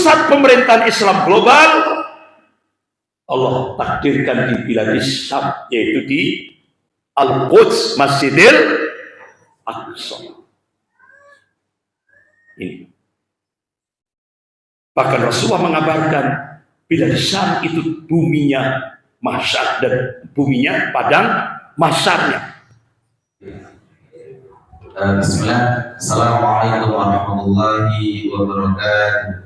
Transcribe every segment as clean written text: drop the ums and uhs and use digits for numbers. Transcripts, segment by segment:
pusat pemerintahan Islam global Allah takdirkan di Biladis Syam, yaitu di Al-Quds, Masjidil Aqsa. Ini. Bahkan Rasulullah mengabarkan Biladis Syam itu buminya mahsyar dan buminya padang mahsyarnya. Bismillah. Assalamualaikum warahmatullahi wabarakatuh.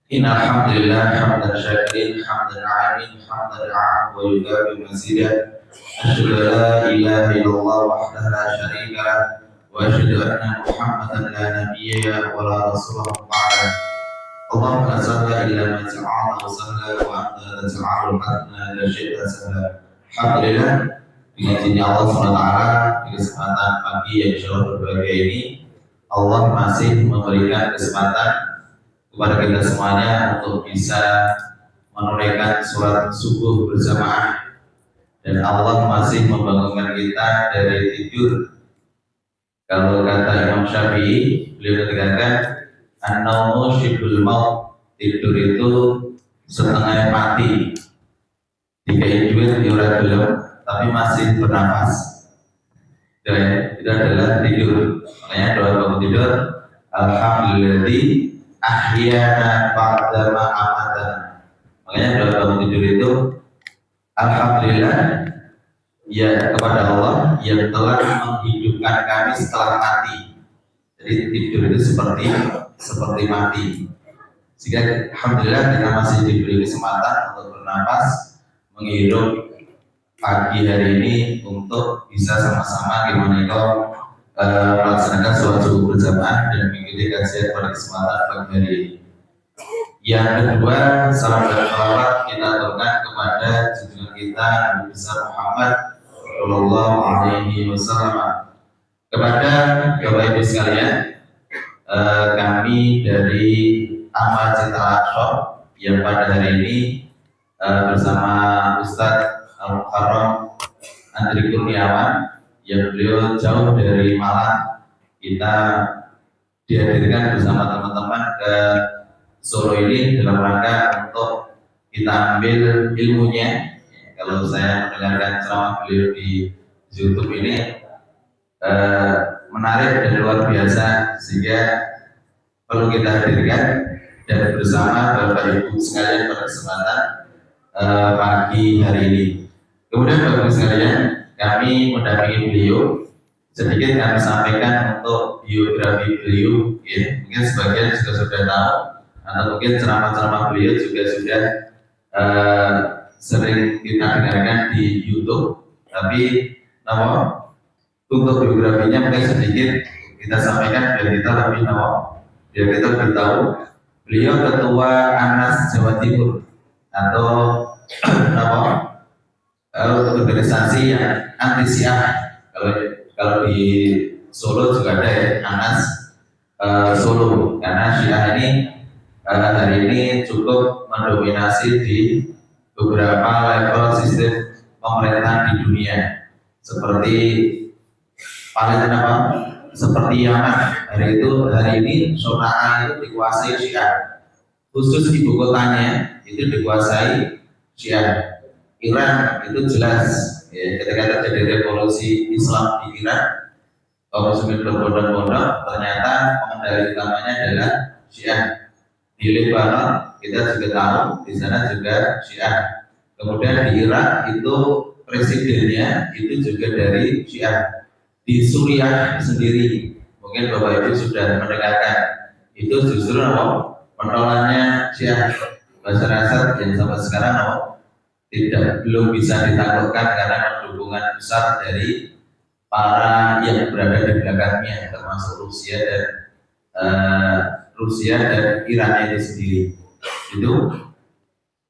Innal hamdalillah hamdan syakirin hamdan alimin hamdan a'am wa yudabi mazidah. Asyhadu an la ilaha illallah wahdahu la syarika lah wa asyhadu anna Muhammadan la nabiyya wa la rasulah ba'da. Allahumma la sahla illa ma ja'alna wa sahla wa anta la taj'alul hazna la syi'ta sahla. Alhamdulillah, dengan izin Allah SWT di kesempatan pagi yang insyaallah berbahagia ini, Allah masih memberikan kesempatan kepada kita semuanya untuk bisa menunaikan sholat subuh berjamaah, dan Allah masih membangunkan kita dari tidur. Kalau kata Imam Syafi'i, beliau mengatakan an-naumu syibhul maut, tidur itu setengah mati. Dikai duit diurat belum, tapi masih bernafas. Dan itu adalah tidur. Makanya doa bangun tidur, alhamdulillah ahyana ba'da ma amatana. Makanya doa bangun tidur itu alhamdulillah ya kepada Allah yang telah menghidupkan kami setelah mati. Jadi tidur itu seperti mati. Sehingga alhamdulillah kita masih diberi kesempatan untuk bernapas, menghirup pagi hari ini untuk bisa sama-sama gimana kalau melaksanakan sholat subuh berjamaah dan mengikuti kajian pada kesempatan pagi hari ini. Yang kedua, salam dan salawat kita aturkan kepada junjungan kita Nabi besar Muhammad Shallallahu Alaihi Wasallam. Kepada Bapak Ibu sekalian, kami dari Amal Citra Shop yang pada hari ini bersama Ustadz Al-Mukarram Andri Kurniawan, yang beliau jauh dari Malang, kita dihadirkan bersama teman-teman ke Solo ini dalam rangka untuk kita ambil ilmunya. Kalau saya mendengarkan ceramah beliau di YouTube ini menarik dan luar biasa, sehingga perlu kita hadirkan dan bersama Bapak Ibu sekalian pada kesempatan pagi hari ini. Kemudian Bapak Ibu sekalian, kami mendampingi beliau. Sedikit kami sampaikan untuk biografi beliau, ya. Mungkin sebagian juga sudah tahu, atau mungkin ceramah-ceramah beliau juga sudah sering kita dengarkan di YouTube. Tapi untuk biografinya mungkin sedikit kita sampaikan biar kita lebih biar kita lebih tahu. Beliau ketua ANAS Jawa Timur, atau organisasi yang anti Syiah. Kalau di Solo juga ada ya, ANAS Solo, karena Syiah ini hari ini cukup mendominasi di beberapa level sistem pemerintahan di dunia, seperti seperti Yaman. Hari ini Sonaa itu dikuasai Syiah, khusus ibu kotanya itu dikuasai Syiah. Iran itu jelas ya, ketika terjadi revolusi Islam di Iran, kaum muslimin berbondong-bondong, ternyata pengendali utamanya adalah Syiah. Di Lebanon kita juga tahu, di sana juga Syiah. Kemudian di Irak itu presidennya itu juga dari Syiah. Di Suriah sendiri, mungkin Bapak Ibu sudah mendengarkan, itu justru pentolannya Syiah, Bashar Assad, yang sampai sekarang belum bisa ditaklukkan karena dukungan besar dari para yang berada di belakangnya, termasuk Rusia dan Iran itu sendiri. Itu.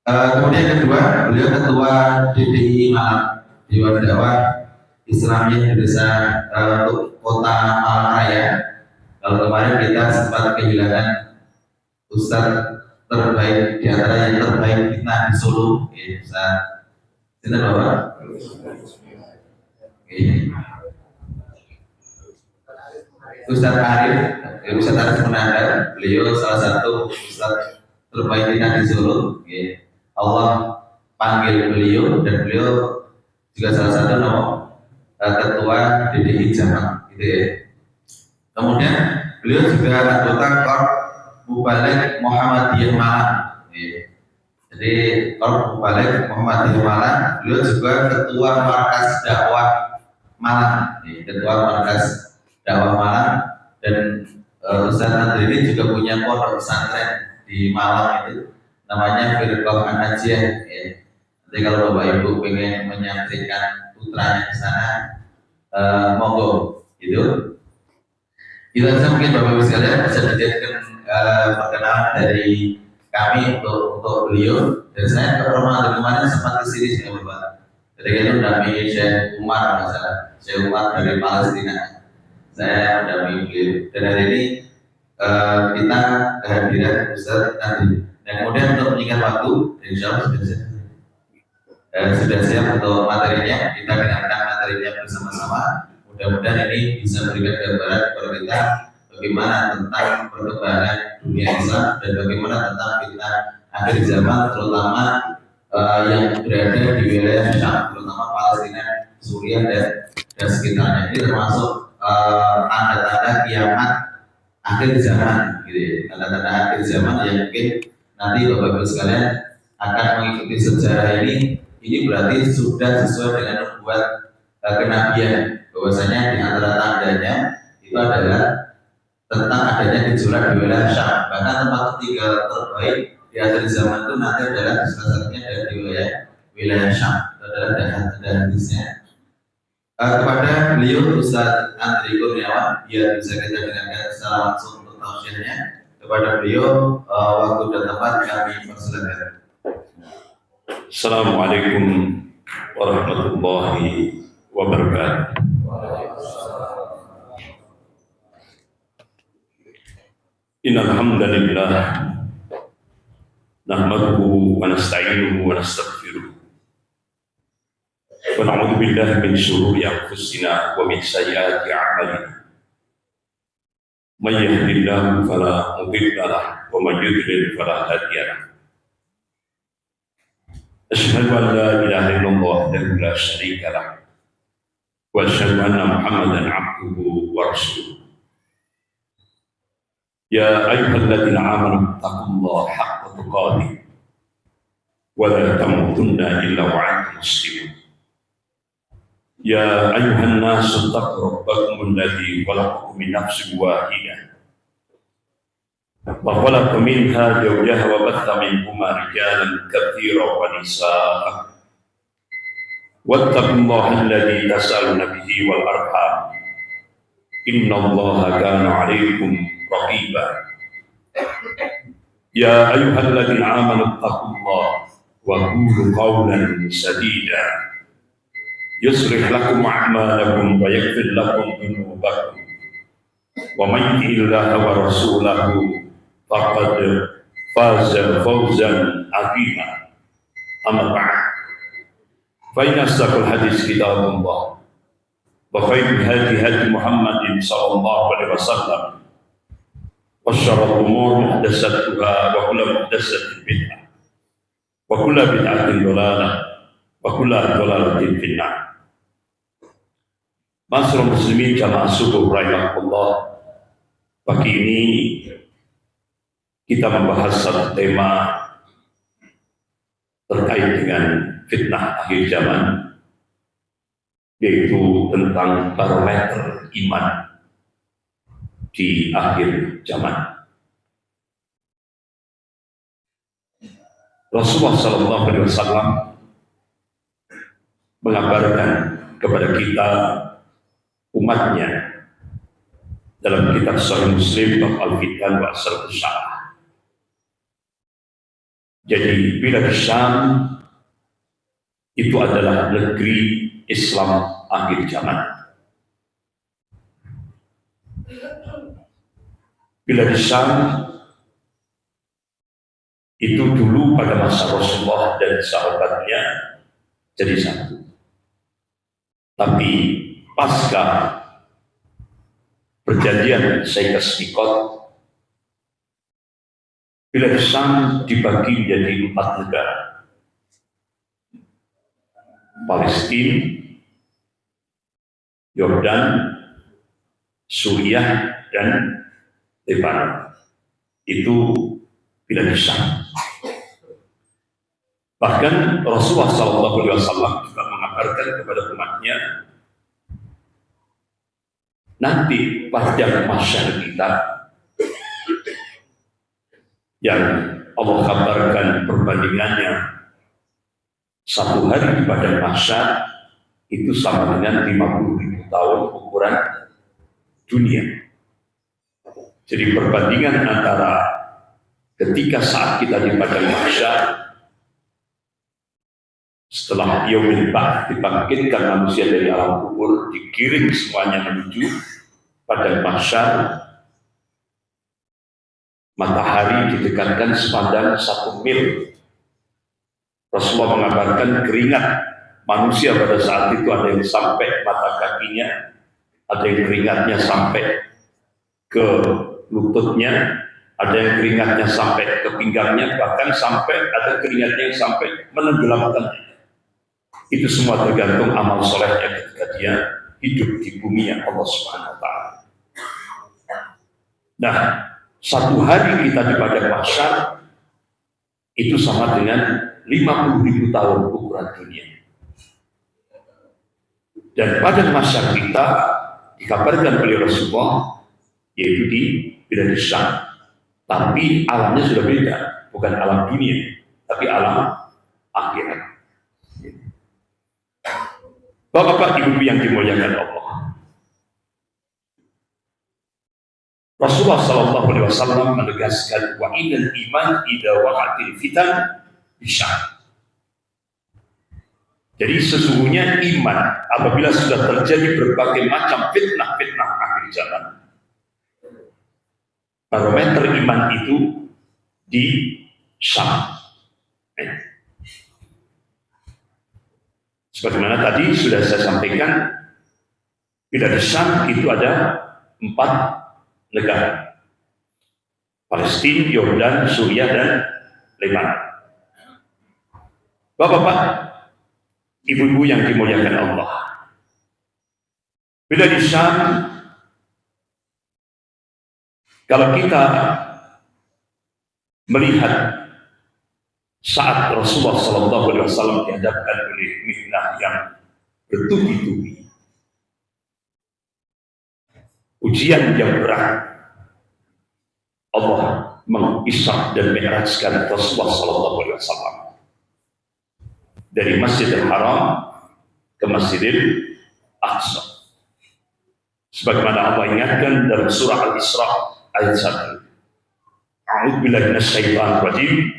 Kemudian kedua, beliau ketua DDI Malang, Dewan Dakwah Islamiyah Indonesia untuk Kota Malang Raya. Kalau kemarin kita sempat kehilangan Ustadz terbaik di antara yang terbaik kita di Solo, ya, Ustadz Bapak. Ustaz Arif Munandar, beliau salah satu Ustaz terbaik kita di Solo. Allah panggil beliau dan beliau juga salah satu ketua DDI Jamak, gitu ya. Kemudian beliau juga anggota Korp Mubalik Muhammadiyah Malang. Jadi Korp Mubalik Muhammadiyah Malang, beliau juga ketua Markas Dakwah Malang, ketua Markas Dakwah Malang, dan Ustaz Andri ini juga punya pondok pesantren di Malang itu, namanya Firqah An-Najiyah. Jadi kalau Bapak Ibu pengen menyampaikan putranya di sana, monggo, gitu. Itu saja mungkin Bapak Ibu sekalian bisa dijadikan perkenalan dari kami untuk beliau. Dan saya Ramadan kemarin sempat ke sini dengan Bapak. Ketika itu mendampingi Syekh Umar, masalah Syekh Umar dari Palestina. Saya mendampingi beliau. Dan hari ini kita kehadiran Ustaz Andri. Dan kemudian untuk menyingkat waktu, insya Allah sudah siap untuk materinya. Kita dengarkan materinya bersama-sama. Mudah-mudahan ini bisa memberikan gambaran kepada kita bagaimana tentang perkembangan dunia Islam dan bagaimana tentang fitnah akhir zaman, terutama yang berada di wilayah Syam, terutama Palestina, Suriah dan sekitarnya. Ini termasuk tanda-tanda kiamat akhir zaman, gitu ya. Tanda-tanda akhir zaman yang mungkin nanti Bapak Ibu sekalian akan mengikuti sejarah ini. Ini berarti sudah sesuai dengan membuat kenabian, bahwasanya di antara tandanya itu adalah tentang adanya gejolak di wilayah Syam. Bahkan tempat ketiga terbaik di akhir zaman itu nanti adalah salah satunya dari wilayah Syam. Itu adalah dan hadisnya. Kepada beliau Ustaz Andri Kurniawan, biar bisa kita dengarkan secara langsung untuk tausiahnya. Kepada beliau waktu dan tempat kami persilakan. Assalamualaikum warahmatullahi wabarakatuh. Innal hamdalillah nahmaduhu wa nasta'inuhu wa nastaghfiruh wa na'udzu billahi min shururi anfusina wa min sayyiati a'malina. May yahdihillahu fala mudilla lahu wa may yudlil fala hadiya lahu. Asyhadu an la ilaha illallah wahdahu la syarika lahu wa asyhadu anna Muhammadan 'abduhu wa rasuluh. Ya ayyuhalladzina amanu taqullaha haqqa tuqatih wa la tamutunna illa wa antum muslimun. Ya ayyuhan nasu taqu rabbakum alladzi khalaqakum min nafsin wahidah wa khalaqa minha zawjaha wa batha minhuma rijalan katsiran wa nisaa'a. Wattaqullaha alladzi tas'aluna bihi wal arham. Innallaha kana 'alaikum raqiba. Ya ayyuhalladzina amanu taqullaha wa qulu qawlan sadida yuslih lakum a'malakum wa yaghfir lakum dhunubakum wa may yuti'illaha wa rasulahu faqad faza fawzan 'azima. Amma ba'd, fa inna asdaqal hadits kitabullah wa khairul hadi Muhammadin sallallahu alaihi wasallam wa syarrul umur muhdatsatuha wa kullu muhdatsatin bid'ah wa kullu bid'atin dhalalah wa kullu dhalalatin finnar. Masyaallah muslimin jamaah subuh rahimahullah, pagi ini kita membahas satu tema terkait dengan fitnah akhir zaman, yaitu tentang barometer iman di akhir zaman. Rasulullah SAW mengabarkan kepada kita umatnya dalam kitab Sahih Muslim bab Al-Fitan wa Asratus Sa'ah. Jadi bila Syam itu adalah negeri Islam akhir zaman. Bila Syam itu dulu pada masa Rasulullah dan sahabatnya jadi satu. Tapi pasca perjanjian Sykes-Picot, bilad Syam dibagi menjadi 4 negara: Palestina, Yordan, Suriah, dan Lebanon. Itu bilad Syam. Bahkan Rasulullah SAW juga mengabarkan kepada umatnya, nanti pada masyarakat kita yang Allah kabarkan perbandingannya 1 hari di padang mahsyar itu sama dengan 50.000 tahun ukuran dunia. Jadi perbandingan antara ketika saat kita di padang mahsyar, setelah yaumil ba'ts, dibangkitkan manusia dari alam kubur, dikirim semuanya menuju padang mahsyar, matahari didekatkan sepanjang 1 mil. Rasulullah mengabarkan keringat manusia pada saat itu ada yang sampai mata kakinya, ada yang keringatnya sampai ke lututnya, ada yang keringatnya sampai ke pinggangnya, bahkan sampai ada keringatnya yang sampai menenggelamkannya. Itu semua tergantung amal solehnya ketika dia hidup di bumi yang Allah Subhanahu wa Ta'ala. Nah, 1 hari kita di padang mahsyar itu sama dengan 50.000 tahun ukuran dunia. Dan padang mahsyar kita dikabarkan oleh Rasulullah yaitu di bilad Syam. Tapi alamnya sudah beda, bukan alam dunia, tapi alam akhirat. Bapak-bapak, ibu-ibu yang dimuliakan Allah, Rasulullah SAW menegaskan, wa innal iman idza waqa'atil fitan bisyam. Jadi sesungguhnya iman apabila sudah terjadi berbagai macam fitnah-fitnah akhir zaman, barometer iman itu di Syam. Sebagaimana tadi sudah saya sampaikan, bilad Syam itu ada 4 negara: Palestina, Yordan, Suriah, dan Lebanon. Bapak-bapak, ibu-ibu yang dimuliakan Allah, bilad Syam, kalau kita melihat saat Rasulullah SAW dihadapkan oleh mihnah yang bertubi-tubi, ujian yang berat, Allah mengisra dan mi'rajkan Rasulullah SAW dari Masjidil Haram ke Masjidil Aqsa. Sebagaimana Allah ingatkan dalam surah Al-Isra ayat 1. A'udzu billahi minasyaitonir rajim.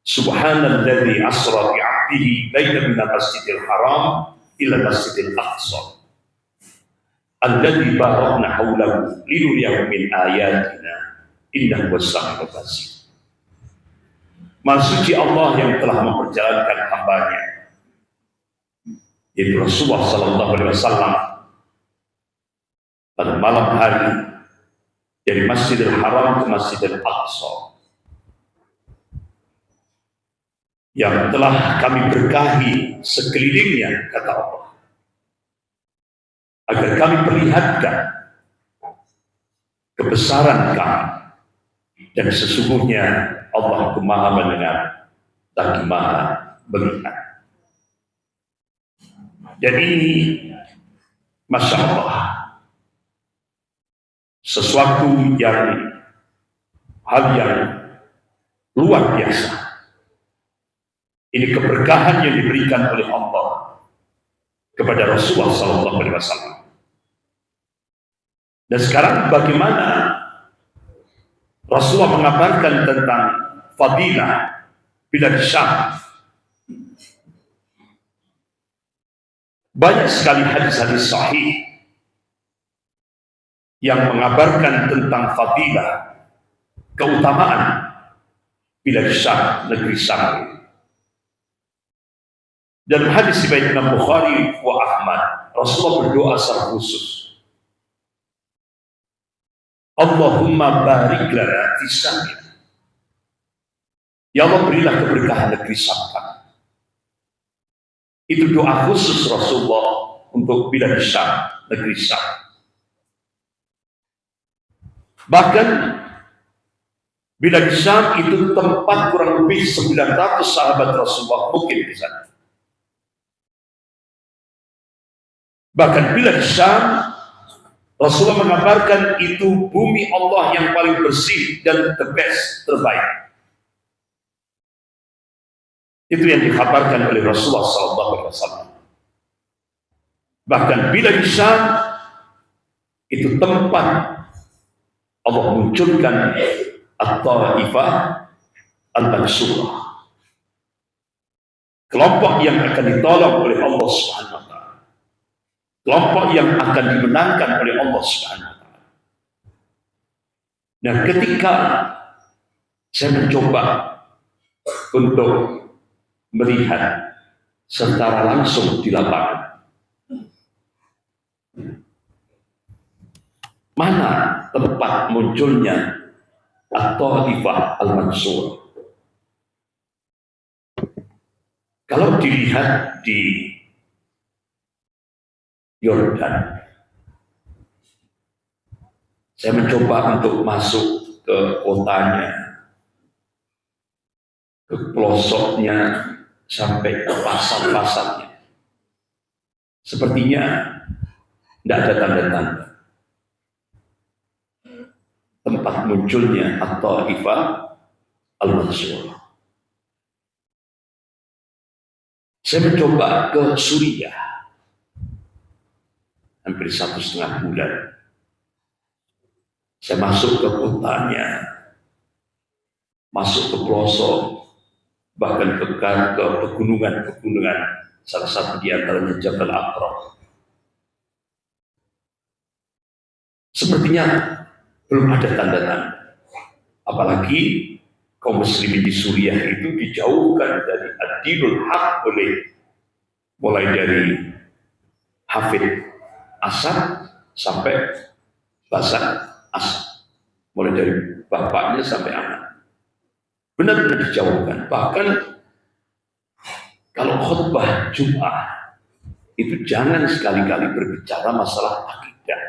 Subhanalladzi asra bi 'abdihi lailan minal masjidil haram ila masjidil aqsa alladzi barakna haulahu linuriyahu min ayatina innahu was-sami'ul basir. Maha suci Allah yang telah memperjalankan hambanya, yaitu Rasulullah SAW, pada malam hari dari Masjidil Haram ke Masjidil Aqsa, yang telah kami berkahi sekelilingnya, kata Allah, agar kami perlihatkan kebesaran kami, dan sesungguhnya Allah itu Maha mendengar lagi Maha melihat. Dan ini, Masya Allah, sesuatu yang hal yang luar biasa. Ini keberkahan yang diberikan oleh Allah kepada Rasulullah SAW. Dan sekarang bagaimana Rasulullah mengabarkan tentang fadilah bilad Syam? Banyak sekali hadis-hadis sahih yang mengabarkan tentang fadilah, keutamaan bilad Syam, negeri Syam. Dalam hadis riwayat Imam Bukhari wa Ahmad, Rasulullah berdoa secara khusus, Allahumma barik lana fi Syam. Ya Allah, berilah keberkahan negeri Syam kami. Itu doa khusus Rasulullah untuk bilad Syam, negeri Syam. Bahkan bilad Syam itu tempat kurang lebih 900 sahabat Rasulullah mungkin di sana. Bahkan bilad Syam, Rasulullah mengabarkan itu bumi Allah yang paling bersih dan the best, terbaik. Itu yang dikabarkan oleh Rasulullah SAW. Bahkan bilad Syam itu tempat Allah munculkan At-Taifah Al-Mansurah, kelompok yang akan ditolong oleh Allah Subhanahu wa taala, kelompok yang akan dimenangkan oleh Allah Subhanahu wa taala. Nah, ketika saya mencoba untuk melihat secara langsung di lapangan, mana tempat munculnya At-Taifah Al-Mansurah. Kalau dilihat di Yordan, saya mencoba untuk masuk ke kotanya, ke pelosoknya, sampai ke pasar-pasarnya. Sepertinya tidak ada tanda-tanda tempat munculnya At-Taifah Al-Mansurah. Saya mencoba ke Suriah hampir 1,5 bulan. Saya masuk ke kotanya, masuk ke pelosok, bahkan ke pegunungan, salah satu di antaranya Jabal Aqrab. Sepertinya belum ada tanda-tanda. Apalagi kaum muslimin di Suriah itu dijauhkan dari ad-dinul haq oleh mulai dari Hafid Asad sampai Basar Asad, mulai dari bapaknya sampai anak, benar-benar dijauhkan. Bahkan kalau khutbah Jum'ah itu jangan sekali-kali berbicara masalah akidah,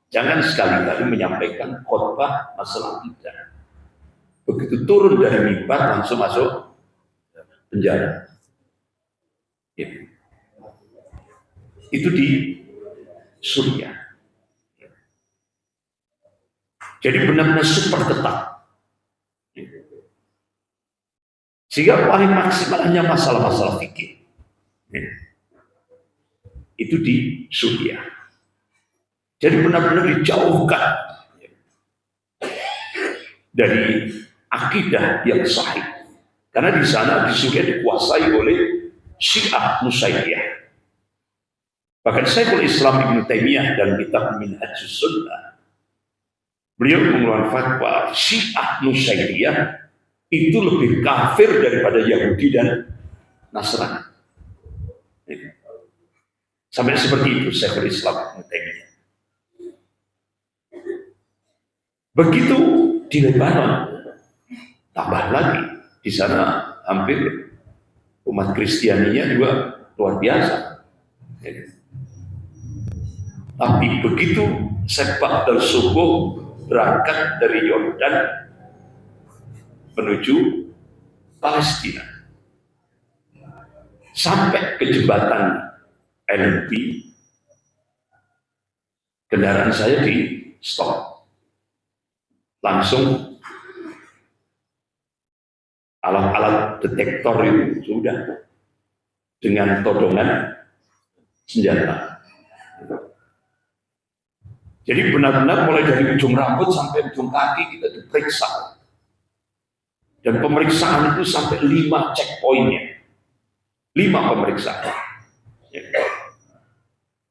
jangan sekali-kali menyampaikan khutbah masalah akidah. Begitu turun dari mimbar langsung masuk penjara. Itu di Suriah. Jadi benar-benar super ketat. Sehingga paling maksimal hanya masalah-masalah fikih. Itu di Suriah. Jadi benar-benar dijauhkan dari akidah yang sahih. Karena di sana di Suriah dikuasai oleh Syiah Nusairiyah. Bahkan Syekhul Islam Ibnu Taimiyah dalam kitab Minhajus Sunnah, beliau mengeluarkan fatwa Syiah Nusairiyah itu lebih kafir daripada Yahudi dan Nasrani. Sampai seperti itu Syekhul Islam Ibnu Taimiyah. Begitu di Lebanon, tambah lagi di sana hampir umat Kristianinya juga luar biasa. Tapi begitu sepak tersubuh berangkat dari Yordan menuju Palestina, sampai ke jembatan LNP, kendaraan saya di stop. Langsung alat-alat detektor itu sudah dengan todongan senjata. Jadi benar-benar mulai dari ujung rambut sampai ujung kaki kita diperiksa. Dan pemeriksaan itu sampai 5 checkpointnya. 5 pemeriksaan.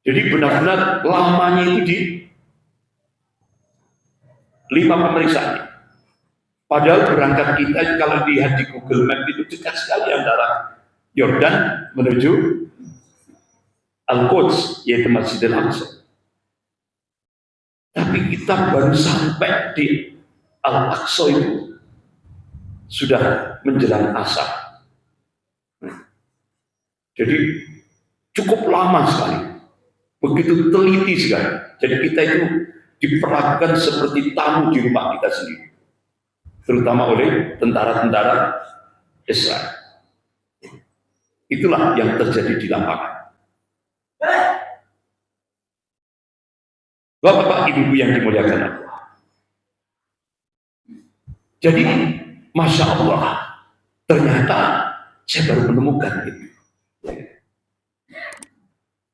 Jadi benar-benar lamanya itu di 5 pemeriksaan. Padahal berangkat kita kalau lihat di Google Map itu dekat sekali antara Yordan menuju Al-Quds, yaitu Masjidil Aqsa. Tapi Tapi kita baru sampai di Al-Aqsa itu sudah menjelang asar. Jadi cukup lama sekali, begitu teliti sekali. Jadi kita itu diperlakukan seperti tamu di rumah kita sendiri, terutama oleh tentara-tentara Israel. Itulah yang terjadi di lapangan. Bapak-bapak, ibu-ibu yang dimuliakan Allah. Jadi, Masya Allah, ternyata saya baru menemukan itu.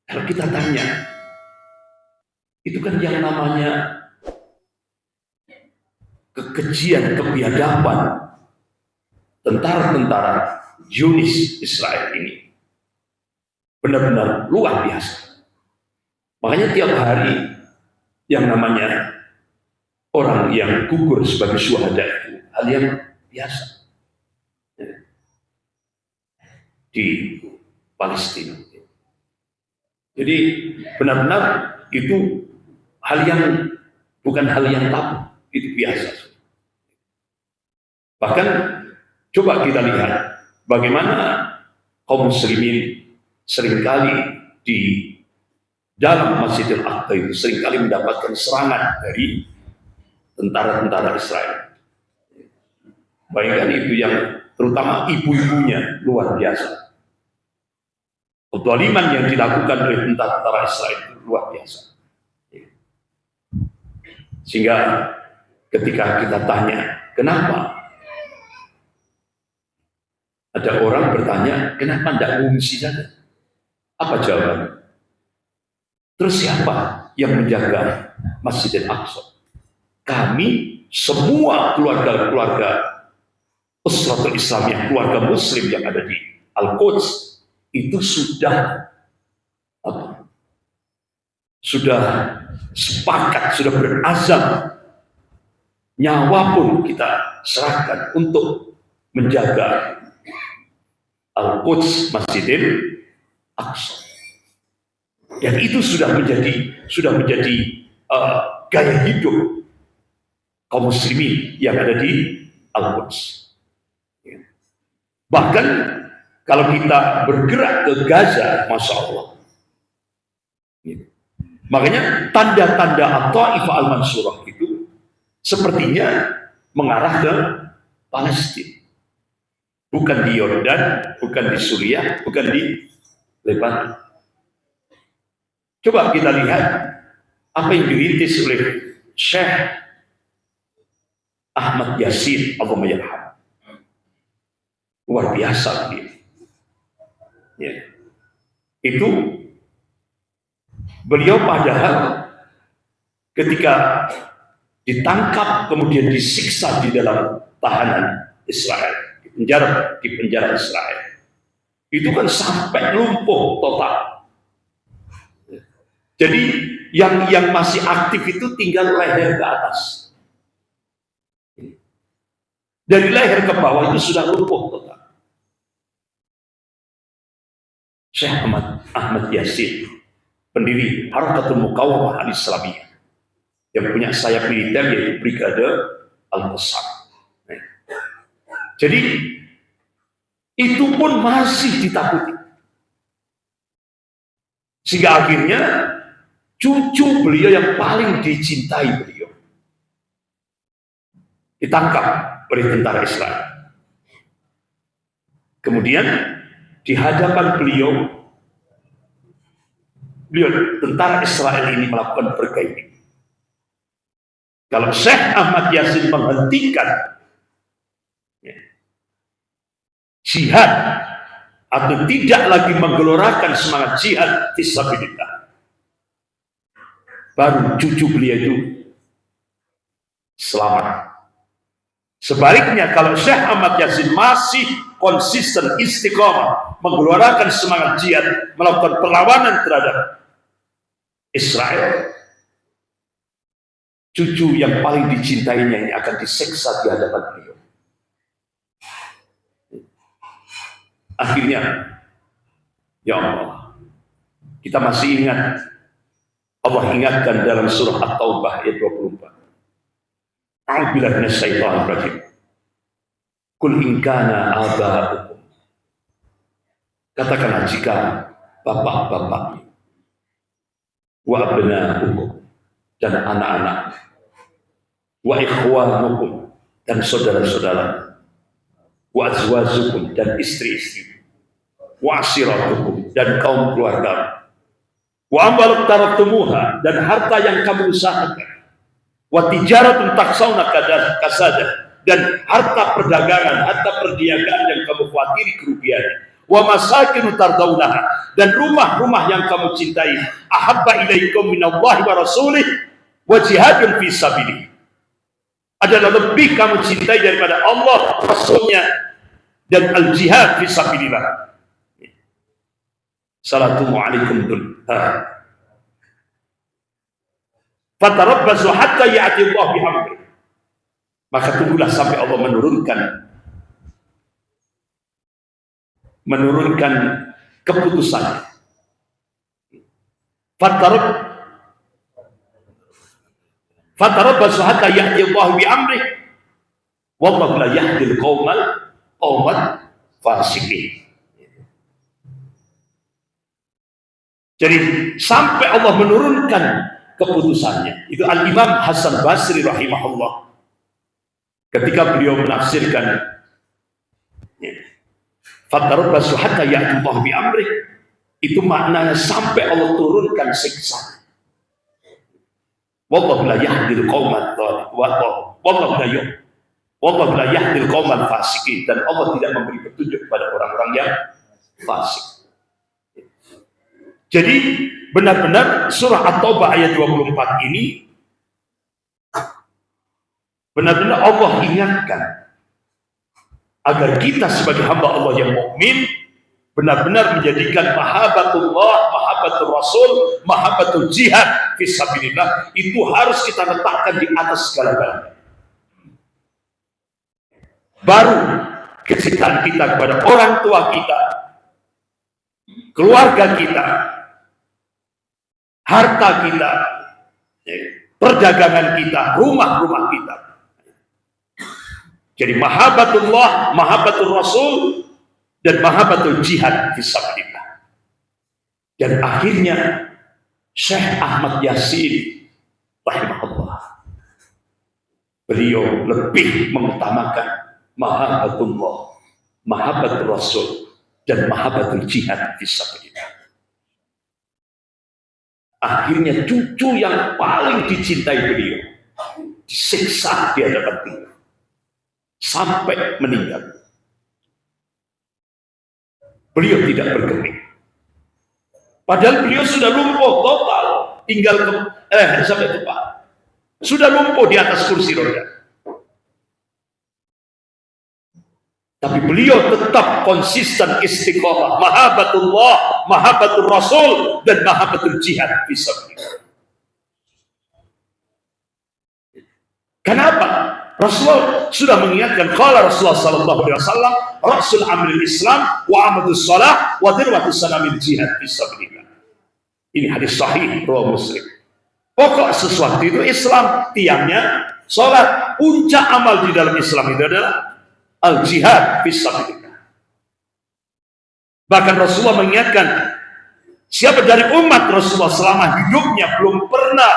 Kalau kita tanya, itu kan yang namanya kekejian, kebiadaban tentara-tentara Zionis Israel ini benar-benar luar biasa. Makanya tiap hari yang namanya orang yang gugur sebagai syuhada itu hal yang biasa di Palestina. Jadi benar-benar itu hal yang bukan hal yang tabu, itu biasa. Bahkan coba kita lihat bagaimana kaum muslimin seringkali di dalam Masjidil Aqsa itu seringkali mendapatkan serangan dari tentara-tentara Israel. Bayangkan itu yang terutama ibu-ibunya luar biasa. Kezaliman yang dilakukan oleh tentara Israel itu luar biasa. Sehingga ketika kita tanya, kenapa? Ada orang bertanya, kenapa tidak mengungsi saja? Apa jawabannya? Terus siapa yang menjaga Masjidil Aqsa? Kami semua keluarga-keluarga Usratul Islamiyah, keluarga Muslim yang ada di Al-Quds itu sudah sepakat, sudah berazam, nyawa pun kita serahkan untuk menjaga Al-Quds, Masjidil Aqsa. Dan itu sudah menjadi gaya hidup kaum muslimin yang ada di Al-Quds. Bahkan kalau kita bergerak ke Gaza, Masya Allah. Makanya tanda-tanda At-Taifah Al-Mansurah itu sepertinya mengarah ke Palestina. Bukan di Yordan, bukan di Suriah, bukan di Lebanon. Coba kita lihat apa yang dirintis oleh Syekh Ahmad Yasin, Allahumma yarham. Luar biasa dia. Ya. Itu beliau padahal ketika ditangkap kemudian disiksa di dalam tahanan Israel, di penjara Israel, itu kan sampai lumpuh total. Jadi yang masih aktif itu tinggal leher ke atas. Dari leher ke bawah itu sudah lumpuh total. Syekh Ahmad Yasin, pendiri Harakatul Muqawamah Al-Islamiyah, yang punya sayap militer yaitu Brigade Al-Qassam. Jadi itu pun masih ditakuti. Sehingga akhirnya cucu beliau yang paling dicintai beliau ditangkap oleh tentara Israel. Kemudian di hadapan beliau tentara Israel ini melakukan berkaitan. Kalau Syekh Ahmad Yasin menghentikan jihad atau tidak lagi menggelorakan semangat jihad fisabilillah, baru cucu beliau itu selamat. Sebaliknya kalau Syekh Ahmad Yasin masih konsisten istiqomah menggelorakan semangat jihad, melakukan perlawanan terhadap Israel, cucu yang paling dicintainya ini akan diseksa di hadapan beliau. Akhirnya, ya Allah, kita masih ingat, Allah ingatkan dalam surah At-Taubah ayat 20. A'udzubillahi minasyaitonir rajim. Qul in kana aba'ukum. Katakanlah jika bapak-bapak wa abna'ukum dan anak-anak, wa ikhwanukum dan saudara-saudara, wa azwajukum dan istri-istri, wa ashiratukum dan kaum keluarga, wa amwal taraktumuha dan harta yang kamu usahakan, wa tijaratun taksawna kasada dan harta perdagangan, harta perniagaan yang kamu khawatiri kerugiannya, wa masakinu tardaunaha dan rumah-rumah yang kamu cintai, ahabba ilaikum minallahi wa rasulih wa jihadun fi sabilih, adalah lebih kamu cintai daripada Allah, Rasulnya, dan al-jihad fi sabilillah. Assalamualaikum fatarabbasu hatta ya'ti Allah bihamdi. Maka tunggulah sampai Allah menurunkan keputusannya. Fatarabbasu hatta ya'ti Allah bihamdi. Wallahu la yahdil qaumal fasiqin. Jadi sampai Allah menurunkan keputusannya. Itu Al-Imam Hasan Basri rahimahullah ketika beliau menafsirkan fatarabbasu hatta ya'ti Allah bi amrih, itu maknanya sampai Allah turunkan siksa. Wallahu la yahdil qaumal wallahu la yahdil qaumal fasiqin, dan Allah tidak memberi petunjuk kepada orang-orang yang fasik. Jadi benar-benar surah At-Taubah ayat 24 ini benar-benar Allah ingatkan agar kita sebagai hamba Allah yang mukmin benar-benar menjadikan mahabbatullah, mahabbatul Rasul, mahabbatul jihad fisabilillah itu harus kita letakkan di atas segala-galanya. Baru kecintaan kita kepada orang tua kita, keluarga kita, harta kita, perdagangan kita, rumah-rumah kita. Jadi mahabbatullah, mahabbatul Rasul, dan mahabbatul jihad fisabilillah. Dan akhirnya Syekh Ahmad Yasin rahimahullah, beliau lebih mengutamakan mahabbatullah, mahabbatul Rasul, dan mahabbatul jihad fisabilillah. Akhirnya cucu yang paling dicintai beliau disiksa di hadapan beliau sampai meninggal. Beliau tidak bergeming, padahal beliau sudah lumpuh total, tinggal sampai kepala, sudah lumpuh di atas kursi roda. Tapi beliau tetap konsisten istiqomah, mahabbatullah, mahabbatul Rasul, dan mahabbatul jihad fisabilillah. Kenapa? Rasul sudah mengingatkan, qala Rasulullah sallallahu alaihi wasallam, rasul amril Islam wa amadus shalah wa dirwatus sanamil jihad fisabilillah. Ini hadis sahih riwayat Muslim. Pokok sesuatu itu Islam, tiangnya salat. Puncak amal di dalam Islam itu adalah al-jihad fisabilillah. Bahkan Rasulullah mengingatkan, siapa dari umat Rasulullah selama hidupnya belum pernah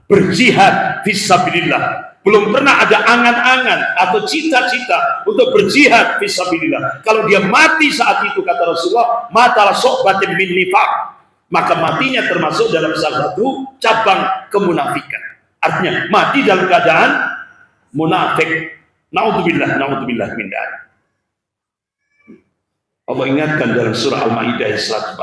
berjihad fisabilillah, belum pernah ada angan-angan atau cita-cita untuk berjihad fisabilillah, kalau dia mati saat itu, kata Rasulullah, matalah sohbatin min nifaq, maka matinya termasuk dalam salah satu cabang kemunafikan. Artinya mati dalam keadaan munafik. Naudzubillah, naudzubillah min dzalik. Allah ingatkan dalam surah Al-Maidah 145.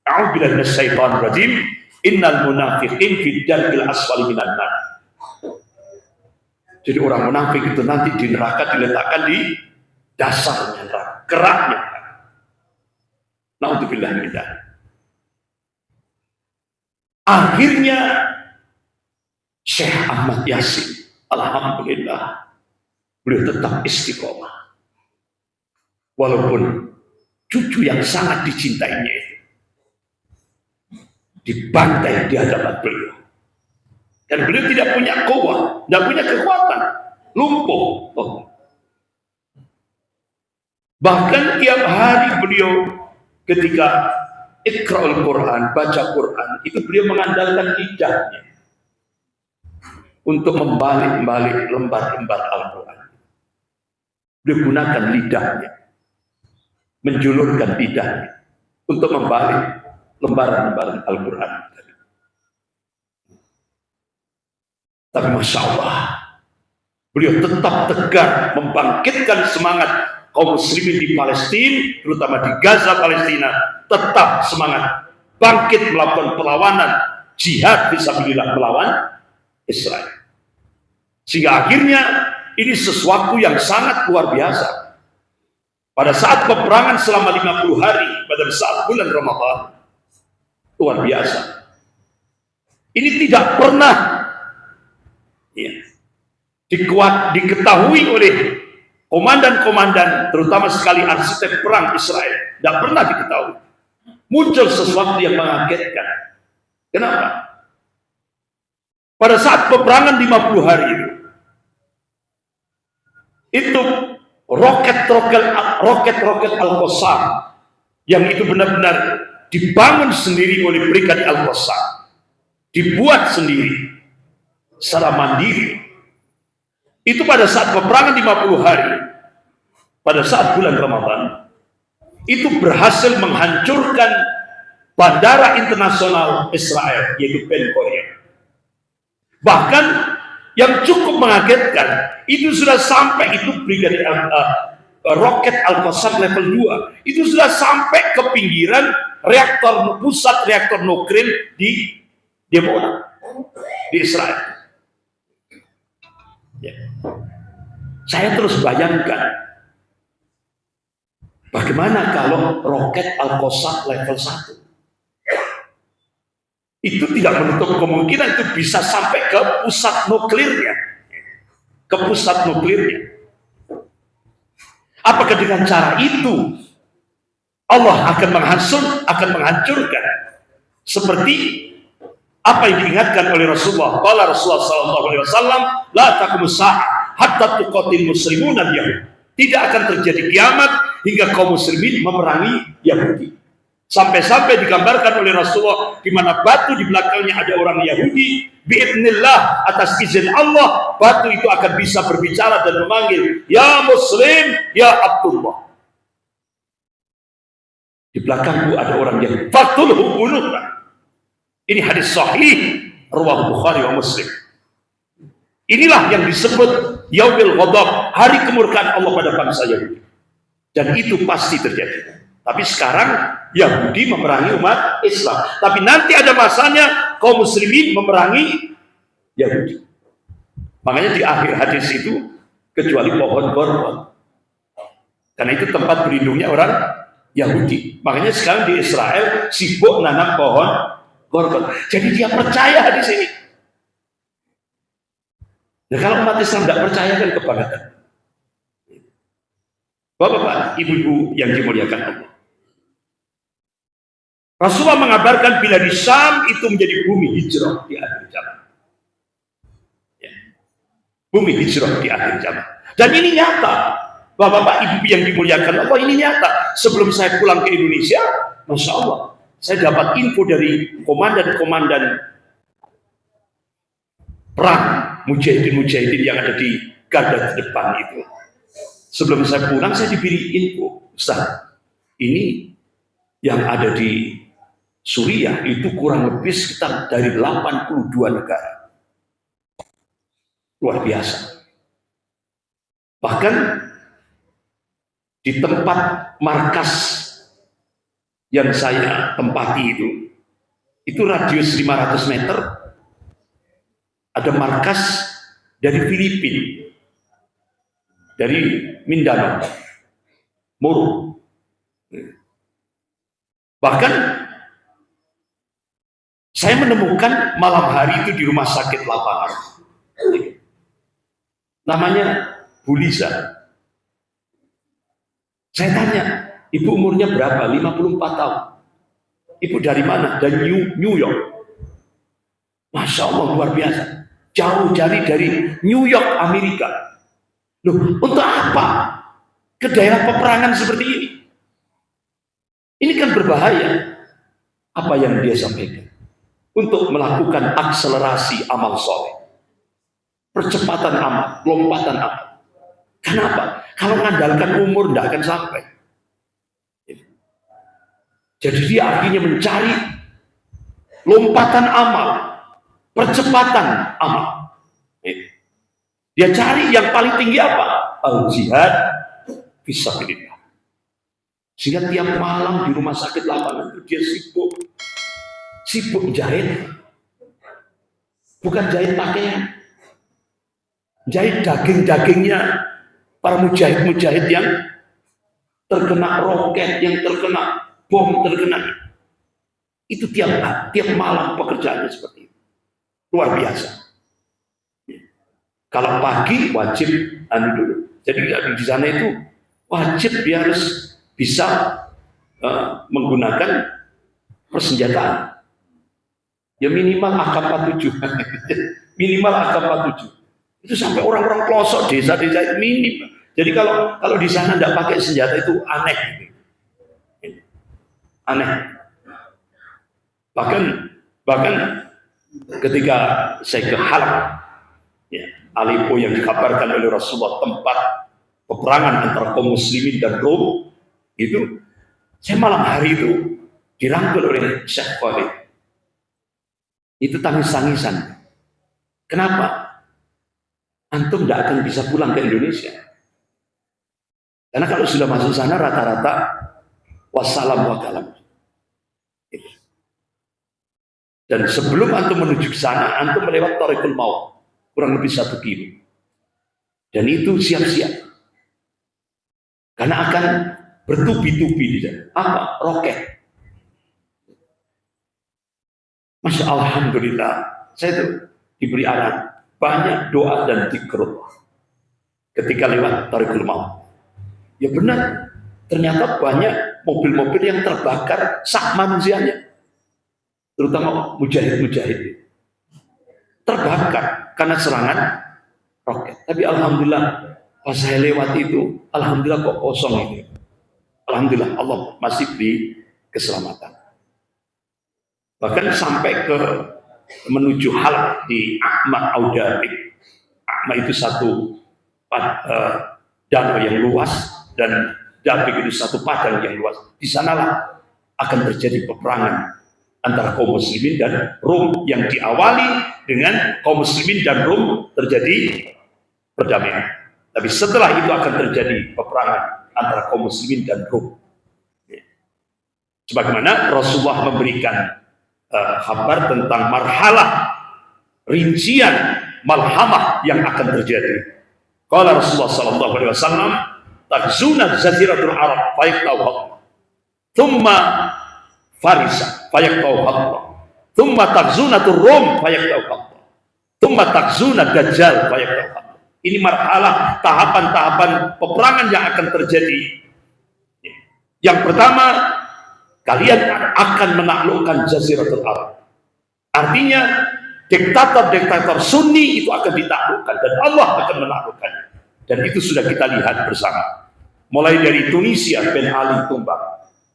A'udzubillahi minasyaitonir rajim. Innal munafiqin fid darkil asfali minan nar. Jadi orang munafik itu nanti di neraka diletakkan di dasarnya neraka, keraknya. Naudzubillah min dzalik. Akhirnya Syekh Ahmad Yasin, alhamdulillah, beliau tetap istiqomah. Walaupun cucu yang sangat dicintainya itu dibantai di hadapan beliau. Dan beliau tidak punya kuwah, tidak punya kekuatan, lumpuh. Bahkan tiap hari beliau ketika Iqra'ul Quran, baca Quran, itu beliau mengandalkan lidahnya untuk membalik-balik lembar-lembar Al-Quran. Beliau gunakan lidahnya, menjulurkan lidahnya untuk membalik lembaran-lembaran Al-Quran. Tapi Masya Allah, beliau tetap tegar membangkitkan semangat kaum muslimin di Palestina, terutama di Gaza, Palestina, tetap semangat bangkit melakukan perlawanan jihad fisabilillah melawan Israel. Sehingga akhirnya ini sesuatu yang sangat luar biasa. Pada saat peperangan selama 50 hari pada saat bulan Ramadan, luar biasa. Ini tidak pernah diketahui oleh komandan-komandan, terutama sekali arsitek perang Israel, tidak pernah diketahui. Muncul sesuatu yang mengagetkan. Kenapa? Pada saat peperangan 50 hari itu roket-roket Al-Qassam yang itu benar-benar dibangun sendiri oleh Brigade Al-Qassam, dibuat sendiri secara mandiri. Itu pada saat peperangan 50 hari, pada saat bulan Ramadan, itu berhasil menghancurkan bandara internasional Israel, yaitu Ben Gurion. Bahkan yang cukup mengagetkan, itu sudah sampai itu Brigade roket Al-Qassam level 2, itu sudah sampai ke pinggiran pusat reaktor nuklir di Dimona, di Israel. Ya. Saya terus bayangkan bagaimana kalau roket Al-Qassam level 1 itu tidak menutup kemungkinan itu bisa sampai ke pusat nuklirnya, apakah dengan cara itu Allah akan menghancurkan seperti apa yang diingatkan oleh Rasulullah? Qala Rasulullah sallallahu alaihi wasallam, la taqumus sa'ah hatta tuqatil muslimun al-yahud. Tidak akan terjadi kiamat hingga kaum muslimin memerangi Yahudi. Sampai-sampai digambarkan oleh Rasulullah di mana batu di belakangnya ada orang Yahudi, biidznillah, atas izin Allah, batu itu akan bisa berbicara dan memanggil, ya Muslim, ya Abdullah. Di belakangku ada orang Yahudi, faktulhu bunuhlah. Ini hadis sahih riwayat Bukhari wa Muslim. Inilah yang disebut yaumil ghadab, hari kemurkaan Allah pada bangsa Yahudi. Dan itu pasti terjadi. Tapi sekarang Yahudi memerangi umat Islam. Tapi nanti ada masanya kaum muslimin memerangi Yahudi. Makanya di akhir hadis itu kecuali pohon korban. Karena itu tempat berlindungnya orang Yahudi. Makanya sekarang di Israel sibuk nanam pohon korban. Jadi dia percaya hadis ini. Nah, kalau umat Islam tidak percaya kan kebangetan. Bapak-bapak, ibu-ibu yang dimuliakan Allah. Rasulullah mengabarkan bila di Syam itu menjadi bumi hijrah di akhir zaman. Ya. Bumi hijrah di akhir zaman. Dan ini nyata. Bapak-bapak, ibu-ibu yang dimuliakan Allah, ini nyata. Sebelum saya pulang ke Indonesia, Masya Allah, saya dapat info dari komandan-komandan perang mujahidin-mujahidin yang ada di garda depan itu. Sebelum saya pulang, saya diberi info, Ustaz, ini yang ada di Suriah itu kurang lebih sekitar dari 82 negara. Luar biasa. Bahkan di tempat markas yang saya tempati itu radius 500 meter, ada markas dari Filipina, dari Mindanao, Moro. Bahkan saya menemukan malam hari itu di rumah sakit lapangan. Namanya Bu Liza. Saya tanya, ibu umurnya berapa? 54 tahun. Ibu dari mana? Dari New York. Masya Allah, luar biasa. Jauh dari New York, Amerika. Loh, untuk apa ke daerah peperangan seperti ini? Ini kan berbahaya. Apa yang dia sampaikan? Untuk melakukan akselerasi amal soleh. Percepatan amal, lompatan amal. Kenapa? Kalau mengandalkan umur tidak akan sampai. Jadi dia akhirnya mencari lompatan amal, percepatan amal. Dia cari yang paling tinggi apa? Al-jihad fisabilillah. Sehingga tiap malam di rumah sakit lapangan itu dia sibuk jahit. Bukan jahit pakaian, jahit daging-dagingnya para mujahid-mujahid yang terkena roket, yang terkena bom, terkena. Itu tiap malam pekerjaannya seperti itu. Luar biasa. Kalau pagi wajib dulu. Jadi di sana itu wajib dia harus bisa menggunakan persenjataan. Ya minimal AK-47. Minimal AK-47. Itu sampai orang-orang pelosok desa-desa itu minim. Jadi kalau di sana tidak pakai senjata itu aneh. Aneh. Bahkan ketika saya ke Halab, ya, Aleppo yang dikabarkan oleh Rasulullah tempat peperangan antara kaum muslimin dan Rom, itu saya malam hari itu dirangkul oleh Syekh Khalid. Itu tangis-tangisan. Kenapa? Antum tidak akan bisa pulang ke Indonesia. Karena kalau sudah masuk sana rata-rata wassalam wa kalam. Dan sebelum antum menuju ke sana, antum melewat Thariqul Maut, kurang lebih 1 kilo. Dan itu siap-siap. Karena akan bertubi-tubi di sana. Apa? Roket. Masya Allah, alhamdulillah, saya itu diberi arahan banyak doa dan zikr ketika lewat Thariqul Maut. Ya benar, ternyata banyak mobil-mobil yang terbakar sak manusianya, terutama mujahid-mujahid terbakar karena serangan roket. Tapi alhamdulillah pas saya lewat itu, alhamdulillah kok kosong itu. Alhamdulillah Allah masih beri keselamatan. Bahkan sampai ke menuju Halab di Aqma Audabik. Aqma itu satu danau yang luas dan Dabik itu satu padang yang luas. Di sanalah akan terjadi peperangan antara kaum muslimin dan Rom yang diawali dengan kaum muslimin dan Rom terjadi perdamaian. Tapi setelah itu akan terjadi peperangan antara kaum muslimin dan Rom. Sebagaimana Rasulullah memberikan kabar tentang marhalah rincian malhamah yang akan terjadi. Qala Rasulullah sallallahu alaihi wasallam, "Takzuna jaziratul Arab fayaqtauha. Thumma Farisa fayaqtauha. Thumma takzunatur Rum fayaqtauha. Thumma takzuna Dajjal fayaqtauha." Ini marhalah tahapan-tahapan peperangan yang akan terjadi. Yang pertama, kalian akan menaklukkan Jaziratul Arab. Artinya diktator-diktator Sunni itu akan ditaklukkan dan Allah akan menaklukkannya. Dan itu sudah kita lihat bersama. Mulai dari Tunisia, Ben Ali tumbang,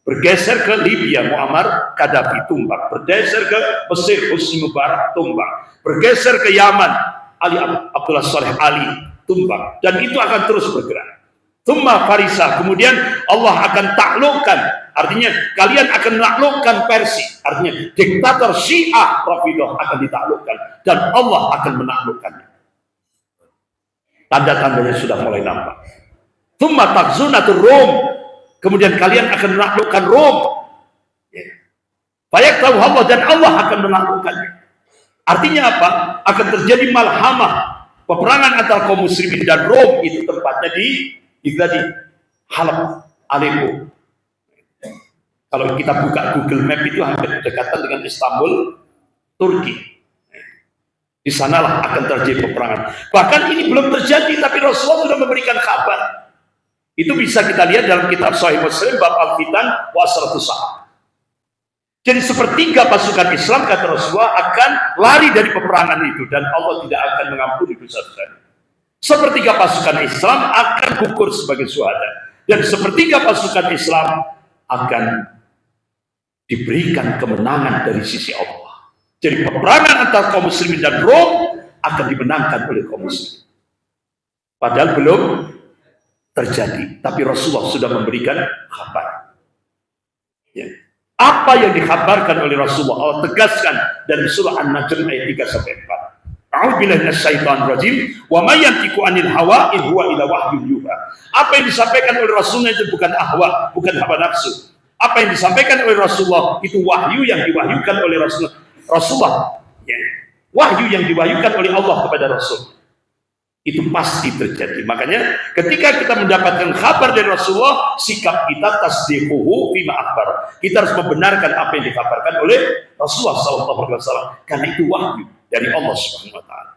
bergeser ke Libya, Muammar Gaddafi tumbang, bergeser ke Mesir, Husni Mubarak tumbang, bergeser ke Yaman, Ali Abdullah Saleh Ali tumbang, dan itu akan terus bergerak. Thumma Farisa, kemudian Allah akan taklukkan, artinya kalian akan menaklukkan Persia, artinya diktator Syiah Rafidah akan ditaklukkan dan Allah akan menaklukkannya. Tanda-tandanya sudah mulai nampak. Thumma takzunatur Rum, kemudian kalian akan menaklukkan Rom. Fayaqtauha Allah, dan Allah akan menaklukkannya. Artinya apa? Akan terjadi malhamah, peperangan antara kaum muslimin dan Rom. Itu tempatnya di Halab, Aleppo. Kalau kita buka Google Map itu hampir berdekatan dengan Istanbul, Turki. Di sanalah akan terjadi peperangan. Bahkan ini belum terjadi, tapi Rasulullah sudah memberikan kabar. Itu bisa kita lihat dalam kitab Sahih Muslim bab Al-Fitan wa Asratus Sa'ah. Jadi sepertiga pasukan Islam, kata Rasulullah, akan lari dari peperangan itu dan Allah tidak akan mengampuni dosa-dosanya. Sepertiga pasukan Islam akan gugur sebagai syuhada dan sepertiga pasukan Islam akan diberikan kemenangan dari sisi Allah. Jadi peperangan antara kaum muslimin dan Rom akan dimenangkan oleh kaum muslimin. Padahal belum terjadi, tapi Rasulullah sudah memberikan kabar. Ya. Apa yang dikabarkan oleh Rasulullah, Allah tegaskan dari surah An-Najm ayat 3-4. A'udzubillahi minasyaitonir rajim, wa may yantiqu 'anil hawa in huwa illa wahyun yuha. Apa yang disampaikan oleh Rasulullah itu bukan ahwa, bukan hawa nafsu. Apa yang disampaikan oleh Rasulullah itu wahyu yang diwahyukan oleh Rasulullah. Ya. Wahyu yang diwahyukan oleh Allah kepada Rasul. Itu pasti terjadi. Makanya ketika kita mendapatkan kabar dari Rasulullah, sikap kita tasdiquhu bima akhbar. Kita harus membenarkan apa yang dikabarkan oleh Rasulullah SAW, karena itu wahyu dari Allah Subhanahu wa taala.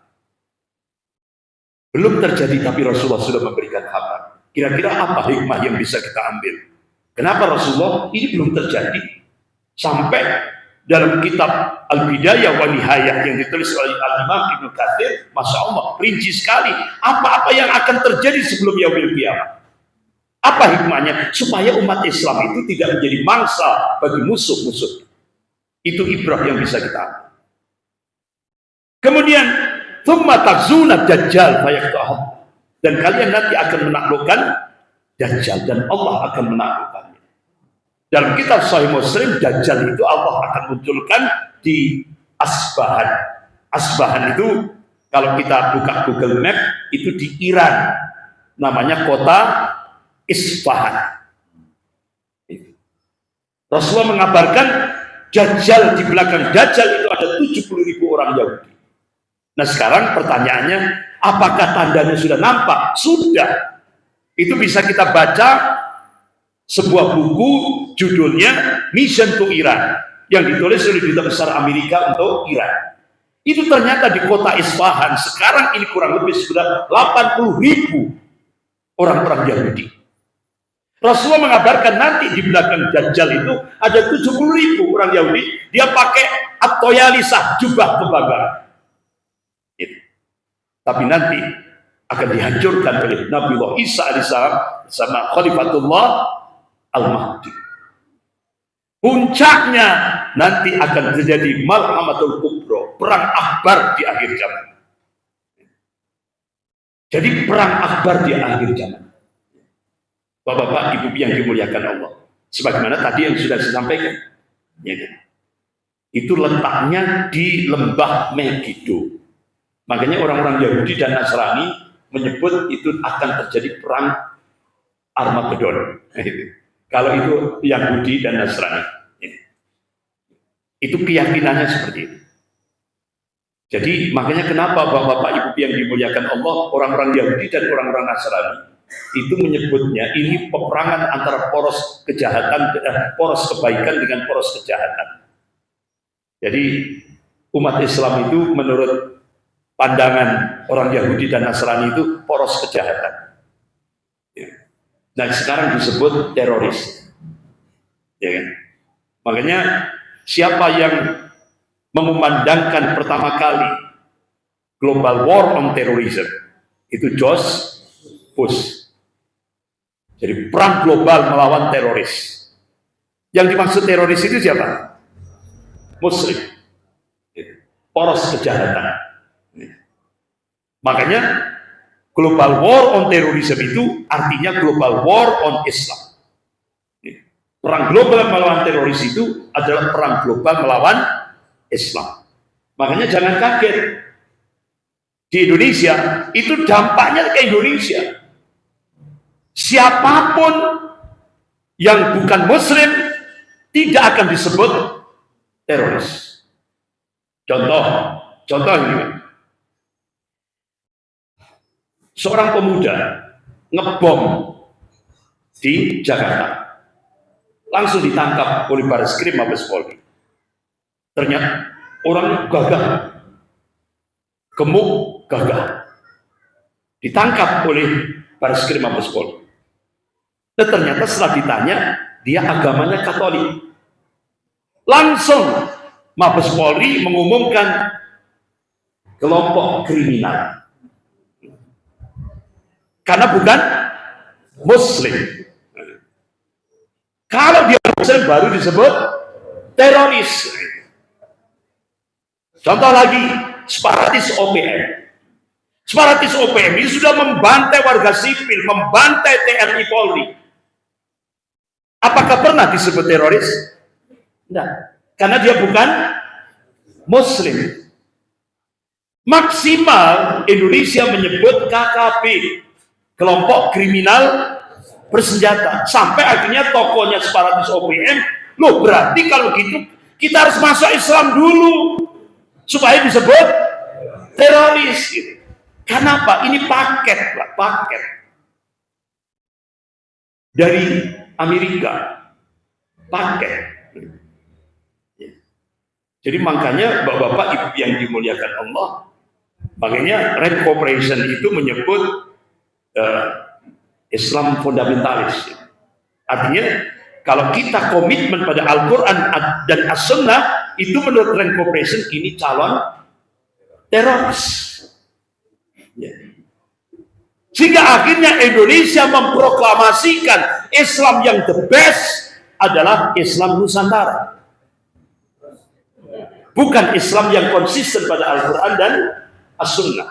Belum terjadi tapi Rasulullah sudah memberikan kabar. Kira-kira apa hikmah yang bisa kita ambil? Kenapa Rasulullah ini belum terjadi? Sampai dalam kitab Al-Bidayah wa Nihayah yang ditulis oleh Al-Imam Ibnu Katsir, Masya Allah, rinci sekali apa-apa yang akan terjadi sebelum yaumil qiyamah. Apa hikmahnya? Supaya umat Islam itu tidak menjadi mangsa bagi musuh-musuh. Itu ibrah yang bisa kita ambil. Kemudian, thumma tazuna dajjal fayaktahum. Dan kalian nanti akan menaklukkan Dajjal dan Allah akan menaklukkannya. Dalam kitab Sahih Muslim, Dajjal itu Allah akan munculkan di Asbahan. Asbahan itu kalau kita buka Google Map itu di Iran, namanya kota Isfahan. Rasulullah mengabarkan Dajjal, di belakang Dajjal itu ada 70.000 orang Yahudi. Nah sekarang pertanyaannya, apakah tandanya sudah nampak? Sudah. Itu bisa kita baca sebuah buku judulnya Mission to Iran yang ditulis oleh Duta Besar Amerika untuk Iran. Itu ternyata di kota Isfahan sekarang ini kurang lebih sudah 80.000 orang-orang Yahudi. Rasulullah mengabarkan nanti di belakang Dajjal itu ada 70.000 orang Yahudi, dia pakai at-toyalisah, jubah kebanggaan. Tapi nanti akan dihancurkan oleh Nabiullah Isa alaihissalam sama Khalifatullah Al-Mahdi. Puncaknya nanti akan terjadi Malhamatul Kubro, perang akbar di akhir zaman. Jadi perang akbar di akhir zaman. Bapak-bapak, ibu yang dimuliakan Allah, sebagaimana tadi yang sudah saya sampaikan, ya, itu letaknya di lembah Megiddo. Makanya orang-orang Yahudi dan Nasrani menyebut itu akan terjadi perang Armageddon. Kalau itu Yahudi dan Nasrani, itu keyakinannya seperti itu. Jadi makanya kenapa bapak-bapak ibu yang dimuliakan Allah, orang-orang Yahudi dan orang-orang Nasrani itu menyebutnya ini peperangan antara poros kejahatan, poros kebaikan dengan poros kejahatan. Jadi umat Islam itu menurut pandangan orang Yahudi dan Nasrani itu poros kejahatan. Nah sekarang disebut teroris, ya kan? Makanya siapa yang mengumandangkan pertama kali Global War on Terrorism itu George Bush. Jadi perang global melawan teroris. Yang dimaksud teroris itu siapa? Muslim. Poros kejahatan. Makanya Global War on Terrorism itu artinya Global War on Islam. Perang global melawan teroris itu adalah perang global melawan Islam. Makanya jangan kaget. Di Indonesia itu dampaknya ke Indonesia. Siapapun yang bukan Muslim tidak akan disebut teroris. Contoh ini. Seorang pemuda ngebom di Jakarta, langsung ditangkap oleh Bareskrim Mabes Polri. Ternyata orang gagah, gemuk gagah, ditangkap oleh Bareskrim Mabes Polri. Dan ternyata setelah ditanya, dia agamanya Katolik. langsung Mabes Polri mengumumkan kelompok kriminal karena bukan Muslim. Kalau dia Muslim baru disebut teroris. Contoh lagi, separatis OPM. Separatis OPM ini sudah membantai warga sipil, membantai TNI Polri. Apakah pernah disebut teroris? Tidak, karena dia bukan Muslim. Maksimal Indonesia menyebut KKB, kelompok kriminal bersenjata, sampai akhirnya tokonya separatis OPM, loh berarti kalau gitu kita harus masuk Islam dulu supaya disebut teroris gitu. Kenapa? Ini paket, Pak, paket dari Amerika, paket. Jadi makanya bapak-bapak, ibu yang dimuliakan Allah, makanya Red Corporation itu menyebut Islam fundamentalis. Artinya kalau kita komitmen pada Al-Quran dan As-Sunnah, itu menurut Red Corporation ini calon teroris. Ya. Sehingga akhirnya Indonesia memproklamasikan Islam yang the best adalah Islam Nusantara, bukan Islam yang konsisten pada Al-Quran dan As-Sunnah.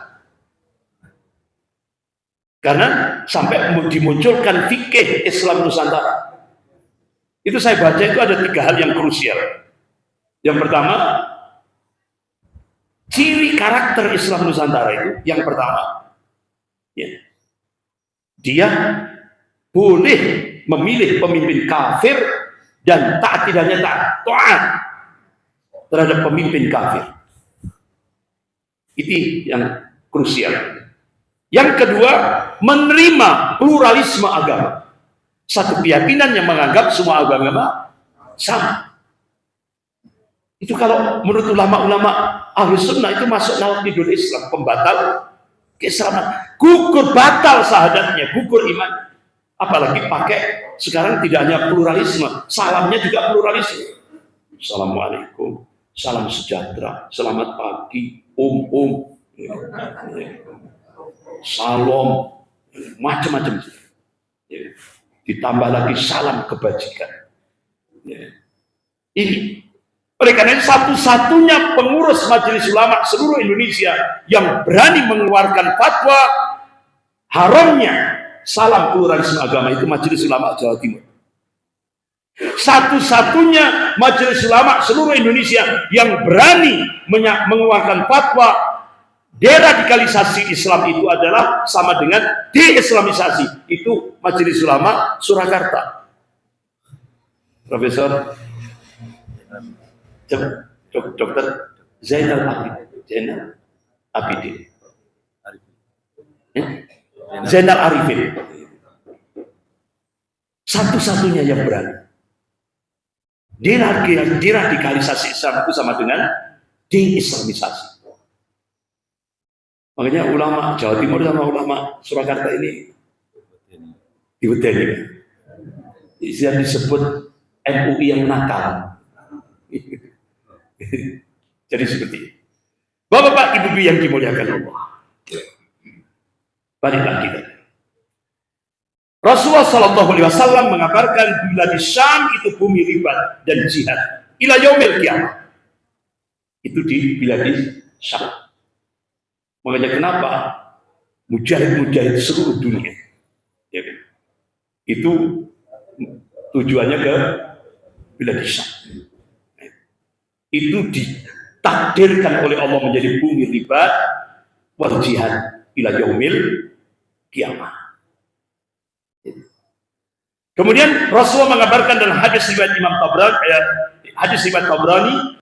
Karena sampai dimunculkan fikih Islam Nusantara. Itu saya baca itu ada 3 hal yang krusial. Yang pertama, ciri karakter Islam Nusantara itu, yang pertama, ya, dia boleh memilih pemimpin kafir dan taat tidaknya taat terhadap pemimpin kafir. Itu yang krusial. Yang kedua, menerima pluralisme agama. Satu keyakinan yang menganggap semua agama sama. Itu kalau menurut ulama-ulama Ahlus Sunnah itu masuk nawaqidul Islam, pembatal keislaman, gugur batal syahadatnya, gugur iman. Apalagi pakai sekarang tidak hanya pluralisme, salamnya juga pluralisme. Assalamualaikum, salam sejahtera, selamat pagi, salam, macam-macam. Ditambah lagi salam kebajikan. Ini oleh karena itu satu-satunya pengurus Majelis Ulama seluruh Indonesia yang berani mengeluarkan fatwa haramnya salam pluralisme agama itu Majelis Ulama Jawa Timur. Satu-satunya Majelis Ulama seluruh Indonesia yang berani mengeluarkan fatwa deradikalisasi Islam itu adalah sama dengan deislamisasi, itu Majelis Ulama Surakarta. Profesor Dr. Zainal Abidin, Zainal Arifin, satu-satunya yang berani. Deradikalisasi Islam itu sama dengan deislamisasi. Makanya ulama Jawa Timur sama ulama Surakarta ini diwedeni. Yang disebut MUI yang nakal. Jadi seperti itu. Bapak-bapak, ibu-ibu yang dimuliakan Allah. Balik lagi. Rasulullah SAW mengabarkan bila di Syam itu bumi ribat dan jihad. Ila yaumil qiyamah. Itu di bila di Syam. Makanya kenapa mujahid-mujahid seluruh dunia, ya, itu tujuannya ke bila di Syam. Itu ditakdirkan oleh Allah menjadi bumi ribat wal jihad ila yaumil qiyamah. Kemudian Rasulullah mengabarkan dalam hadis riwayat Imam Tabrani,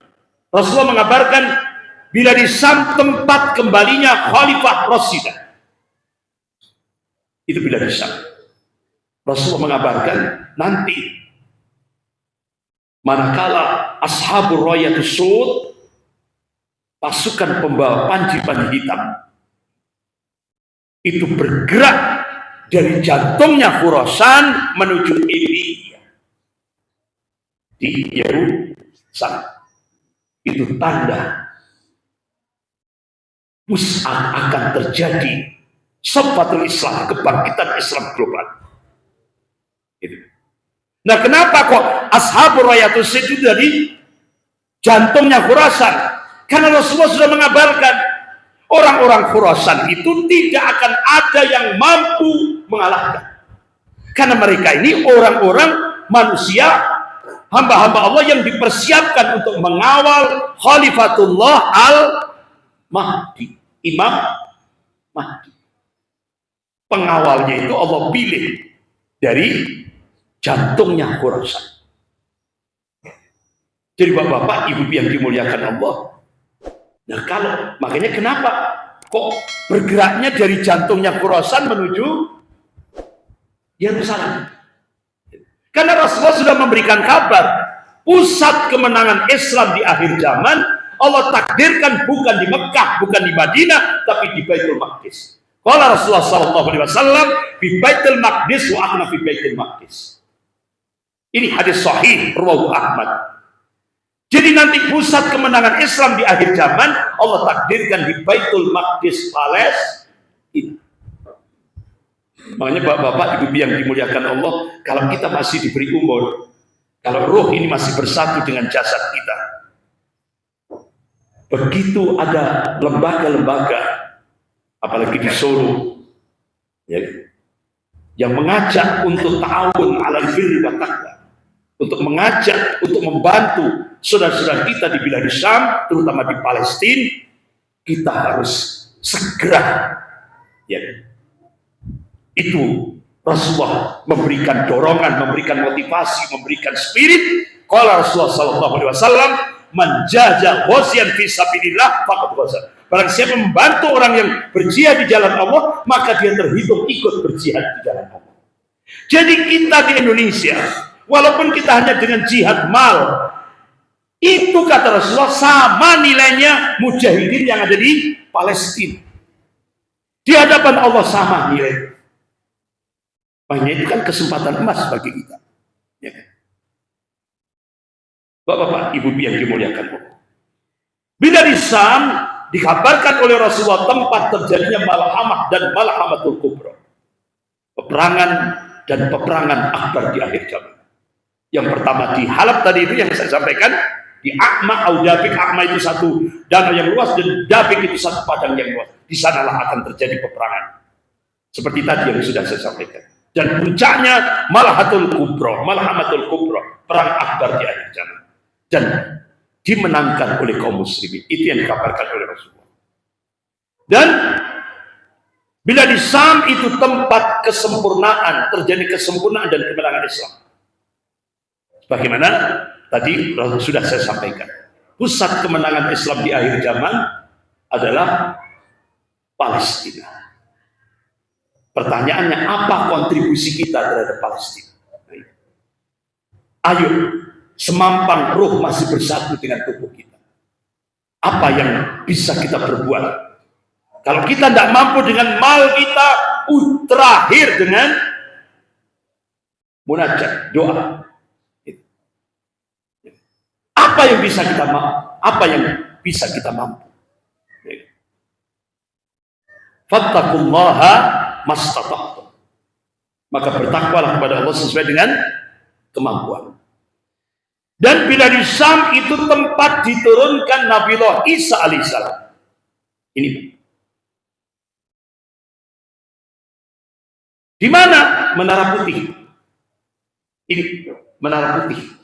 Rasulullah mengabarkan bila di Syam tempat kembalinya Khalifah Rashidah. Itu bila di Syam. Rasulullah mengabarkan nanti manakala ashabur rayatus sud, pasukan pembawa panji-panji hitam itu bergerak dari jantungnya Khurasan menuju Iliyah di sana. Itu tanda pusat akan terjadi Safatul Islam, kebangkitan Islam global. Gitu. Nah, kenapa kok Ashabur Rayatus itu dari jantungnya Khurasan? Karena Rasulullah sudah mengabarkan orang-orang Khurasan itu tidak akan ada yang mampu mengalahkan. Karena mereka ini orang-orang manusia, hamba-hamba Allah yang dipersiapkan untuk mengawal Khalifatullah Al-Mahdi, Imam Mahdi. Pengawalnya itu Allah pilih dari jantungnya Khurasan. Jadi bapak-bapak, ibu yang dimuliakan Allah. Nah, kalau makanya kenapa kok bergeraknya dari jantungnya Khurasan menuju Yerusalem? Karena Rasulullah sudah memberikan kabar pusat kemenangan Islam di akhir zaman Allah takdirkan bukan di Mekah, bukan di Madinah, tapi di Baitul Maqdis. Qala Rasulullah sallallahu alaihi wasallam fi Baitul Maqdis wa ana fi Baitul Maqdis. Ini hadis sahih riwayat Ahmad. Jadi nanti pusat kemenangan Islam di akhir zaman Allah takdirkan di Baitul Maqdis, Palestina. Makanya bapak-bapak, ibu yang dimuliakan Allah, kalau kita masih diberi umur, kalau roh ini masih bersatu dengan jasad kita, begitu ada lembaga-lembaga, apalagi di Solo, ya, yang mengajak untuk ta'awun 'alal birri wa taqwa, untuk mengajak, untuk membantu saudara-saudara kita di Bilad Syam, terutama di Palestina, kita harus segera, ya, itu Rasulullah memberikan dorongan, memberikan motivasi, memberikan spirit. Qala Rasulullah sallallahu alaihi wasallam, man jaza ghazian fi sabilillah faqad ghaza. Barang siapa membantu orang yang berjihad di jalan Allah, maka dia terhitung ikut berjihad di jalan Allah. Jadi kita di Indonesia, walaupun kita hanya dengan jihad mal, itu kata Rasulullah sama nilainya mujahidin yang ada di Palestina. Di hadapan Allah sama nilai. Makanya itu kan kesempatan emas bagi kita. Ya. Bapak-bapak, ibu yang dimuliakan Allah. Bila di Syam dikabarkan oleh Rasulullah tempat terjadinya malhamah dan malhamatul kubra. Peperangan dan peperangan akbar di akhir zaman. Yang pertama di Halab tadi itu yang saya sampaikan, di Aqma atau Dabik. Aqma itu satu danau yang luas dan Dabik itu satu padang yang luas. Di sanalah akan terjadi peperangan. Seperti tadi yang sudah saya sampaikan. Dan puncaknya malhamatul kubra, perang akbar di akhir zaman. Dan dimenangkan oleh kaum muslimin. Itu yang dikabarkan oleh Rasulullah. Dan bila di Syam itu tempat kesempurnaan, terjadi kesempurnaan dan kemenangan Islam. Bagaimana tadi sudah saya sampaikan. Pusat kemenangan Islam di akhir zaman adalah Palestina. Pertanyaannya, apa kontribusi kita terhadap Palestina? Ayo, semampang roh masih bersatu dengan tubuh kita. Apa yang bisa kita perbuat? Kalau kita tidak mampu dengan mal kita, terakhir dengan munajat, doa. Apa yang bisa kita mampu? Fattaqullaha mastata'tum. Maka bertakwalah kepada Allah sesuai dengan kemampuan. Dan bila di Syam itu tempat diturunkan Nabiullah Isa alaihissalam. Ini di mana? Menara Putih. Ini Menara Putih.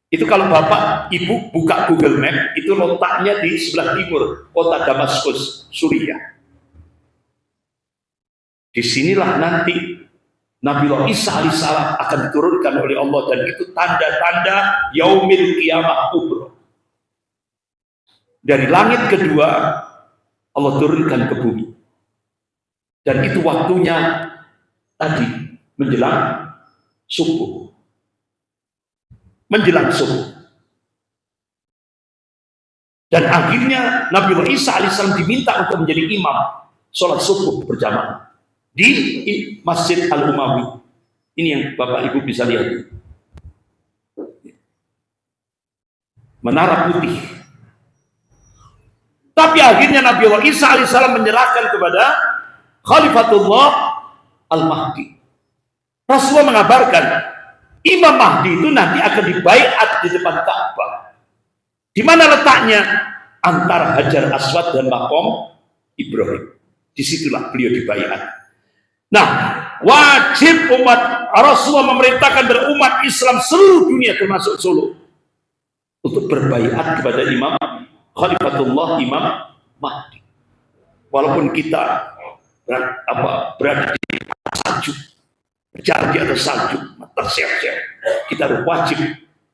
Itu kalau bapak ibu buka Google Map, itu letaknya di sebelah timur kota Damaskus, Suriah. Disinilah nanti Nabiullah Isa alaihissalam akan diturunkan oleh Allah, dan itu tanda-tanda yaumil qiyamah kubra. Dari langit kedua Allah turunkan ke bumi, dan itu waktunya tadi menjelang subuh. Dan akhirnya Nabiullah Isa alaihissalam diminta untuk menjadi imam sholat subuh berjamaah di Masjid Al-Umawi. Ini yang bapak ibu bisa lihat. Menara Putih. Tapi akhirnya Nabi Allah Isa alaihissalam menyerahkan kepada Khalifatullah Al-Mahdi. Rasulullah mengabarkan Imam Mahdi itu nanti akan dibaiat di depan Ka'bah. Di mana letaknya? Antara Hajar Aswad dan Maqam Ibrahim. Disitulah beliau dibaiat. Nah, wajib umat Rasulullah memerintahkan berumat Islam seluruh dunia termasuk Solo untuk berbaiat kepada Imam Khalifatullah Imam Mahdi. Walaupun kita berada di salju, berjalan di atas salju, tersiap-siap, kita wajib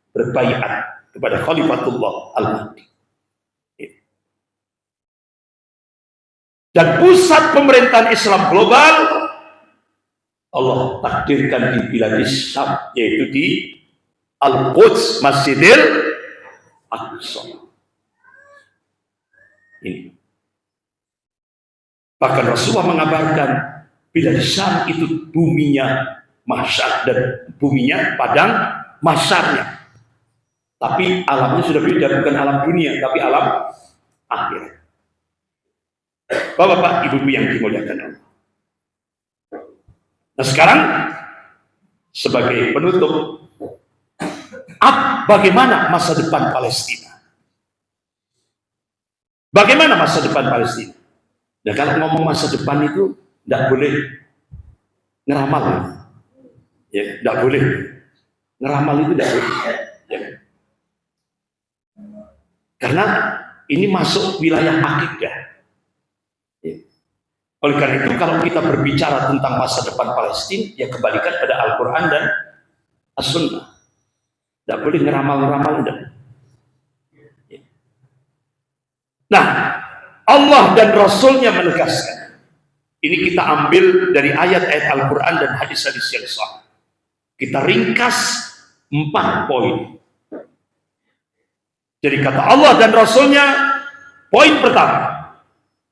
berbaiat kepada Khalifatullah Al-Mahdi. Dan pusat pemerintahan Islam global Allah takdirkan di Biladis Syam, yaitu di Al-Quds, Masjidil Aqsa. Ini. Bahkan Rasulullah mengabarkan Biladis Syam itu buminya mahsyar dan buminya padang mahsyarnya. Tapi alamnya sudah beda, bukan alam dunia, tapi alam akhirat. Bapak-bapak, ibu-ibu yang dimuliakan Allah. Nah sekarang sebagai penutup, bagaimana masa depan Palestina? Bagaimana masa depan Palestina? Nah kalau ngomong masa depan itu tidak boleh ngeramal, ya tidak boleh ngeramal itu tidak boleh, ya. Karena ini masuk wilayah akidah. Oleh karena itu kalau kita berbicara tentang masa depan Palestina, ya kembalikan pada Al-Quran dan As-Sunnah. Tidak boleh ngeramal-ngeramal. Nah, Allah dan Rasulnya menegaskan. Ini kita ambil dari ayat-ayat Al-Quran dan hadis-hadis yang sahih. Kita ringkas 4 poin. Jadi kata Allah dan Rasulnya, poin pertama.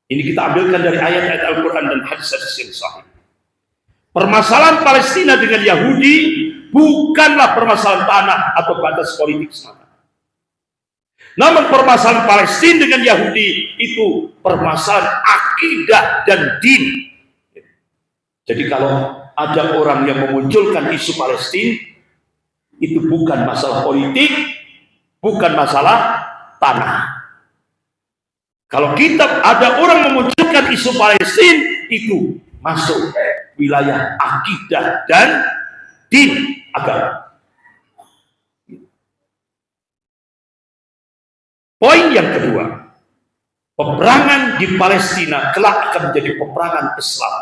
Ini kita ambilkan dari ayat-ayat Al-Quran dan hadis-hadis yang sahih. Permasalahan Palestina dengan Yahudi bukanlah permasalahan tanah atau batas politik semata. Namun permasalahan Palestina dengan Yahudi itu permasalahan akidah dan din. Jadi kalau ada orang yang memunculkan isu Palestina, itu bukan masalah politik, bukan masalah tanah. Kalau kita ada orang memunculkan isu Palestina, itu masuk wilayah akidah dan din agama. Poin yang kedua, peperangan di Palestina kelak akan menjadi peperangan Islam.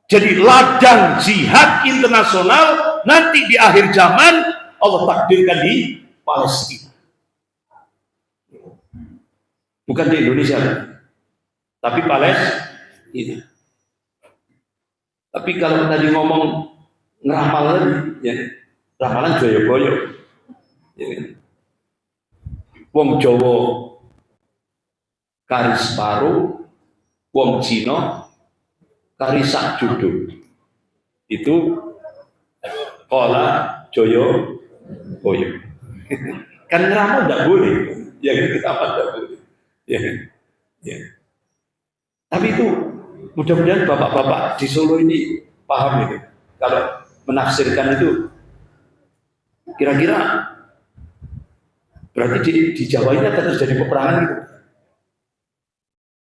Jadi ladang jihad internasional nanti di akhir zaman Allah takdirkan di Palestina. Bukan di Indonesia, tapi Palestina. Tapi kalau tadi ngomong ngeramalan, ya, ramalan Joyoboyo, ya. Wong Jawa kari separuh, wong Cina kari sak judul. Itu kola Joyoboyo. Kan ngeramal tidak boleh, ya kita apa tidak boleh. Ya, ya. Tapi itu mudah-mudahan bapak-bapak di Solo ini paham itu. Kalau menafsirkan itu kira-kira berarti di Jawa ini akan terjadi peperangan gitu.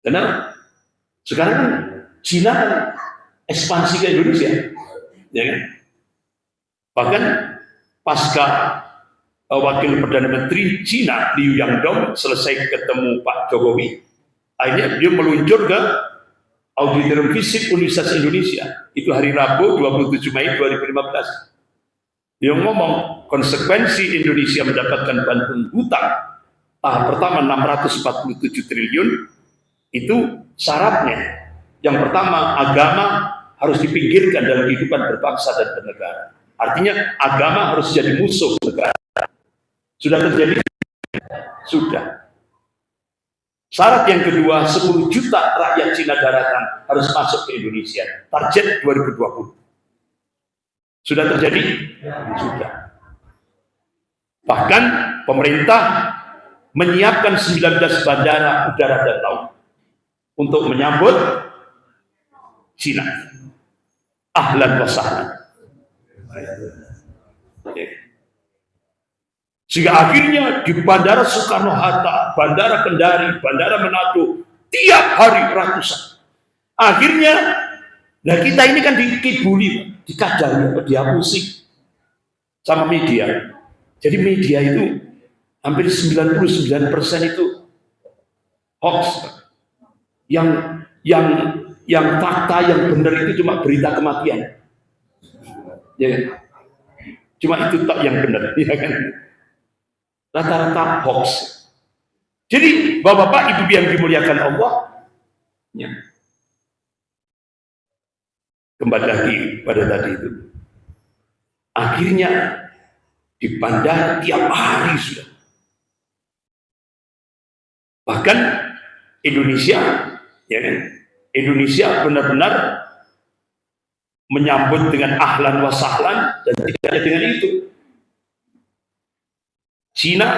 Karena sekarang kan Cina kan ekspansi ke Indonesia, ya kan? Bahkan pasca Wakil Perdana Menteri Cina Liu Yangdong selesai ketemu Pak Jokowi, akhirnya dia meluncur ke auditorium fisik Universitas Indonesia. Itu hari Rabu 27 Mei 2015. Dia ngomong konsekuensi Indonesia mendapatkan bantuan hutang tahap pertama 647 triliun itu syaratnya. Yang pertama, agama harus dipinggirkan dalam kehidupan berbangsa dan bernegara. Artinya agama harus jadi musuh negara. Sudah terjadi? Sudah. Syarat yang kedua, 10 juta rakyat Cina daratan harus masuk ke Indonesia. Target 2020. Sudah terjadi? Sudah. Bahkan pemerintah menyiapkan 19 bandara udara dan laut untuk menyambut Cina. Ahlan wa sahlan. Sehingga akhirnya di Bandara Soekarno-Hatta, Bandara Kendari, Bandara Manado, tiap hari ratusan. Akhirnya, nah kita ini kan dikibuli, dikadali, dihapusi sama media. Jadi media itu hampir 99% itu hoax. Yang fakta, yang benar itu cuma berita kematian. Ya, cuma itu tak yang benar, ya kan? Rata-rata hoax. Jadi bapak-bapak, ibu yang dimuliakan Allah, ya. Kembali lagi pada tadi itu. Akhirnya di bandara tiap hari sudah. Bahkan Indonesia, ya kan? Indonesia benar-benar menyambut dengan ahlan wa sahlan, dan tidak hanya dengan itu. Cina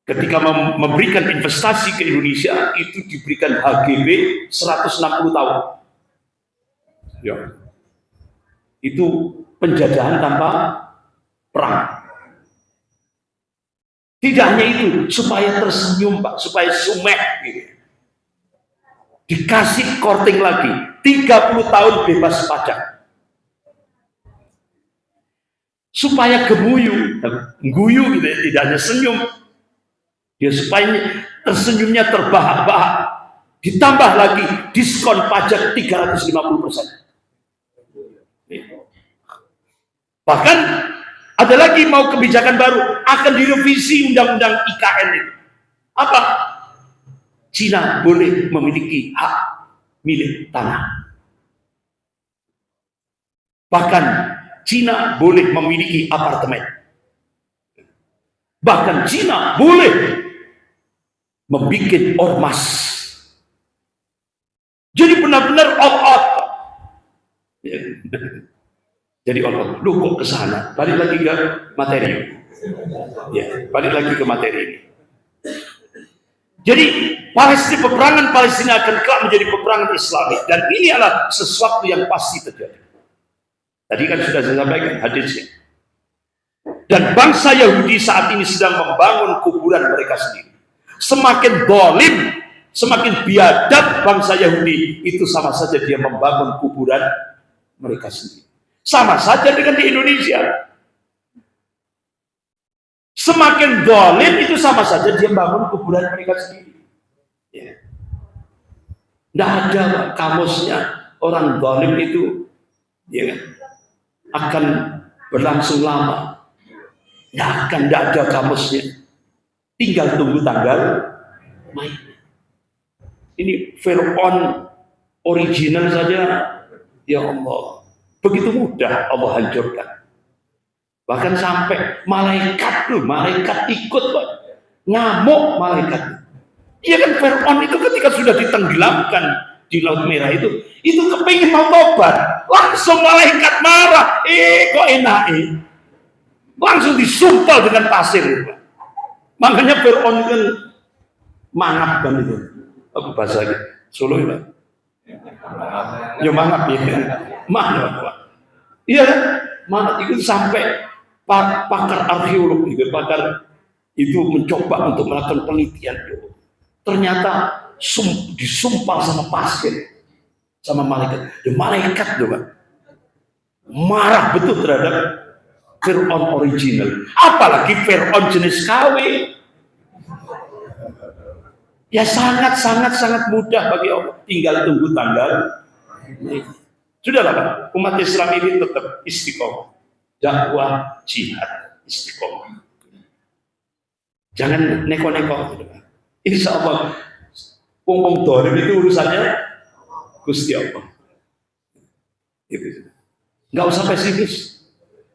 ketika memberikan investasi ke Indonesia itu diberikan HGB 160 tahun. Ya. Itu penjajahan tanpa perang. Tidak hanya itu, supaya tersenyum Pak, supaya sumek gitu. Dikasih korting lagi 30 tahun bebas pajak. Supaya gemuyu, guyu gitu ya, tidak hanya senyum. Ya supaya tersenyumnya terbahak-bahak. Ditambah lagi diskon pajak 350%. Bahkan ada lagi mau kebijakan baru, akan direvisi undang-undang IKN itu. Apa? Cina boleh memiliki hak milik tanah. Bahkan Cina boleh memiliki apartemen. Bahkan Cina boleh membuat ormas. Jadi benar-benar all out. Jadi all out. Lu kok ke sana? Balik lagi ke materi. Ya, balik lagi ke materi ini. Jadi peperangan Palestina akan kelak menjadi peperangan Islami, dan ini adalah sesuatu yang pasti terjadi. Tadi kan sudah saya sampaikan hadisnya. Dan bangsa Yahudi saat ini sedang membangun kuburan mereka sendiri. Semakin zalim, semakin biadab bangsa Yahudi, itu sama saja dia membangun kuburan mereka sendiri. Sama saja dengan di Indonesia. Semakin zalim itu sama saja dia membangun kuburan mereka sendiri. Ya. Tidak ada kamusnya orang zalim itu, ya, akan berlangsung lama. Tidak ada kamusnya. Tinggal tunggu tanggal main. Ini Fir'aun original saja, ya Allah, begitu mudah Allah hancurkan. Bahkan sampai malaikat ikut, Pak. Ngamuk malaikat. Iya kan, Fir'aun itu ketika sudah ditenggelamkan di Laut Merah itu kepingin mau tobat, langsung malaikat marah. Kok enak langsung disumpal dengan pasir, Pak. Makanya Fir'aun kan mangap kan itu. Apa bahasa Solo itu? Ya mangap ya. Mangap, Pak. Iya kan? Mangap itu sampai pakar arkeolog itu mencoba untuk melakukan penelitian. Ternyata disumpal sama pasir, sama malaikat. Dan malaikat juga marah betul terhadap Fir'aun original. Apalagi Fir'aun jenis KW. Ya sangat mudah bagi Allah. Tinggal tunggu tanggal. Sudahlah Pak, umat Islam ini tetap istiqomah. Dakwah jihad istiqomah. Jangan neko-neko. Insya Allah wong dolim itu urusannya Gusti Allah. Nggak usah pesimis.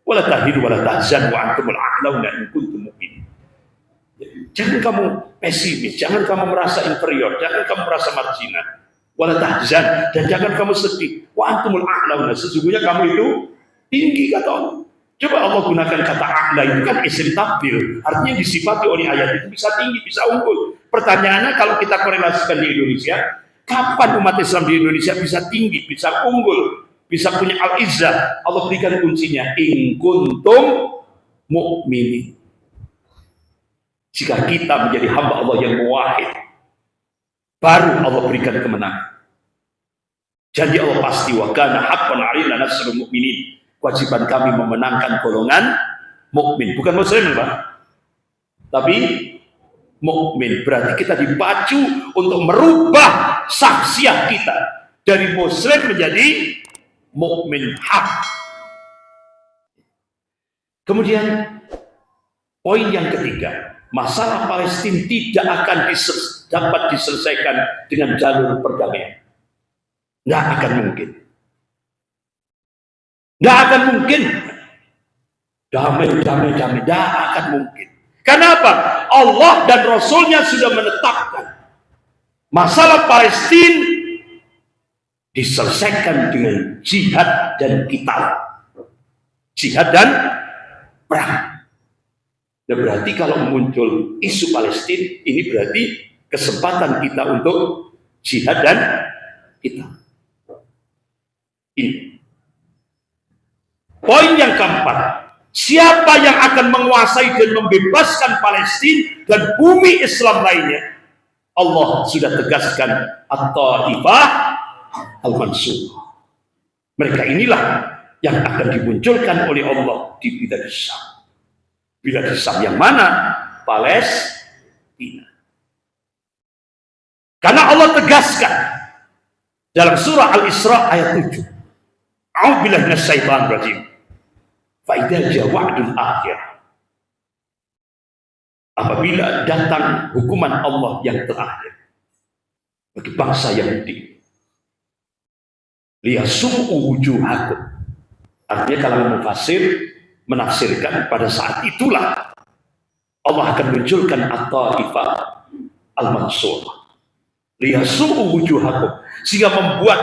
Wala tahinu wala tahzan wa antumul a'launa in kuntum mu'minin. Jangan kamu pesimis, jangan kamu merasa inferior, jangan kamu merasa marginal. Wala tahzan, dan jangan kamu sedih. Wa antumul a'launa, sesungguhnya kamu itu tinggi kata Allah. Coba Allah gunakan kata a'la, itu kan isim tabdil, artinya disifati oleh ayat itu bisa tinggi, bisa unggul. Pertanyaannya kalau kita korelasikan di Indonesia, kapan umat Islam di Indonesia bisa tinggi, bisa unggul, bisa punya al-izzah? Allah berikan kuncinya, in kuntum mu'minin. Jika kita menjadi hamba Allah yang muwahhid, baru Allah berikan kemenangan. Janji Allah pasti, wa kana haqqan 'alaina nasrul mu'minin. Kewajiban kami memenangkan golongan mukmin, bukan muslim, Pak, tapi mukmin. Berarti kita dipacu untuk merubah saksiah kita dari muslim menjadi mukmin hak. Kemudian poin yang ketiga, masalah Palestina tidak akan dapat diselesaikan dengan jalur perdamaian. Nggak akan mungkin. Nggak akan mungkin. Damai. Nggak akan mungkin. Kenapa? Allah dan Rasulnya sudah menetapkan masalah Palestina diselesaikan dengan jihad dan qital. Jihad dan perang. Dan berarti kalau muncul isu Palestina, ini berarti kesempatan kita untuk jihad dan qital. Ini. Poin yang keempat, siapa yang akan menguasai dan membebaskan Palestina dan bumi Islam lainnya? Allah sudah tegaskan, at-Taifah al-Mansurah. Mereka inilah yang akan dimunculkan oleh Allah di Bilad Syam. Bilad Syam yang mana? Palestina. Karena Allah tegaskan dalam surah Al-Isra ayat 7. A'udzubillahi minasyaitonir rajim. Fa'idza jawa'dul akhir. Apabila datang hukuman Allah yang terakhir bagi bangsa Yahudi, liyasum'u wujuhakum. Artinya kalau mufassir menafsirkan pada saat itulah Allah akan munculkan at-Taifah al-Mansurah. Liyasum'u wujuhakum, sehingga membuat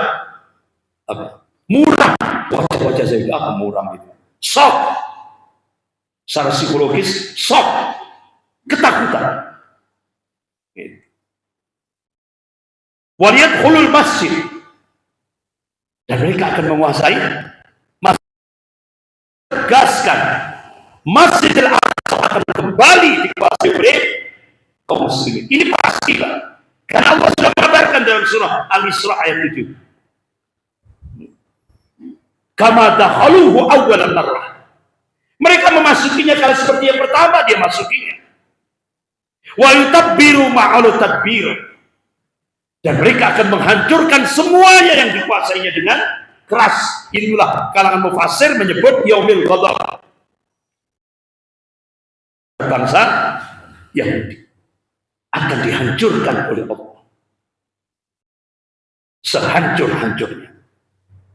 muram wajah-wajah saya. Muram itu shock, secara psikologis shock, ketakutan. Waliyadkhulul masjid, dan mereka akan menguasai masjid. Tegaskan, Masjidil Aqsa akan kembali dikuasai oleh kaum muslimin. Ini pastilah, karena Allah sudah mengabarkan dalam surah Al-Isra ayat 7. Kama dakhaluhu awwalan marrah. Mereka memasukinya kalau seperti yang pertama dia masukinya. Wa yutabbiru ma'al tadbir. Dan mereka akan menghancurkan semuanya yang dikuasainya dengan keras. Inilah kalangan mufassir menyebut yaumil ghadab. Bangsa Yahudi akan dihancurkan oleh Allah sehancur-hancurnya.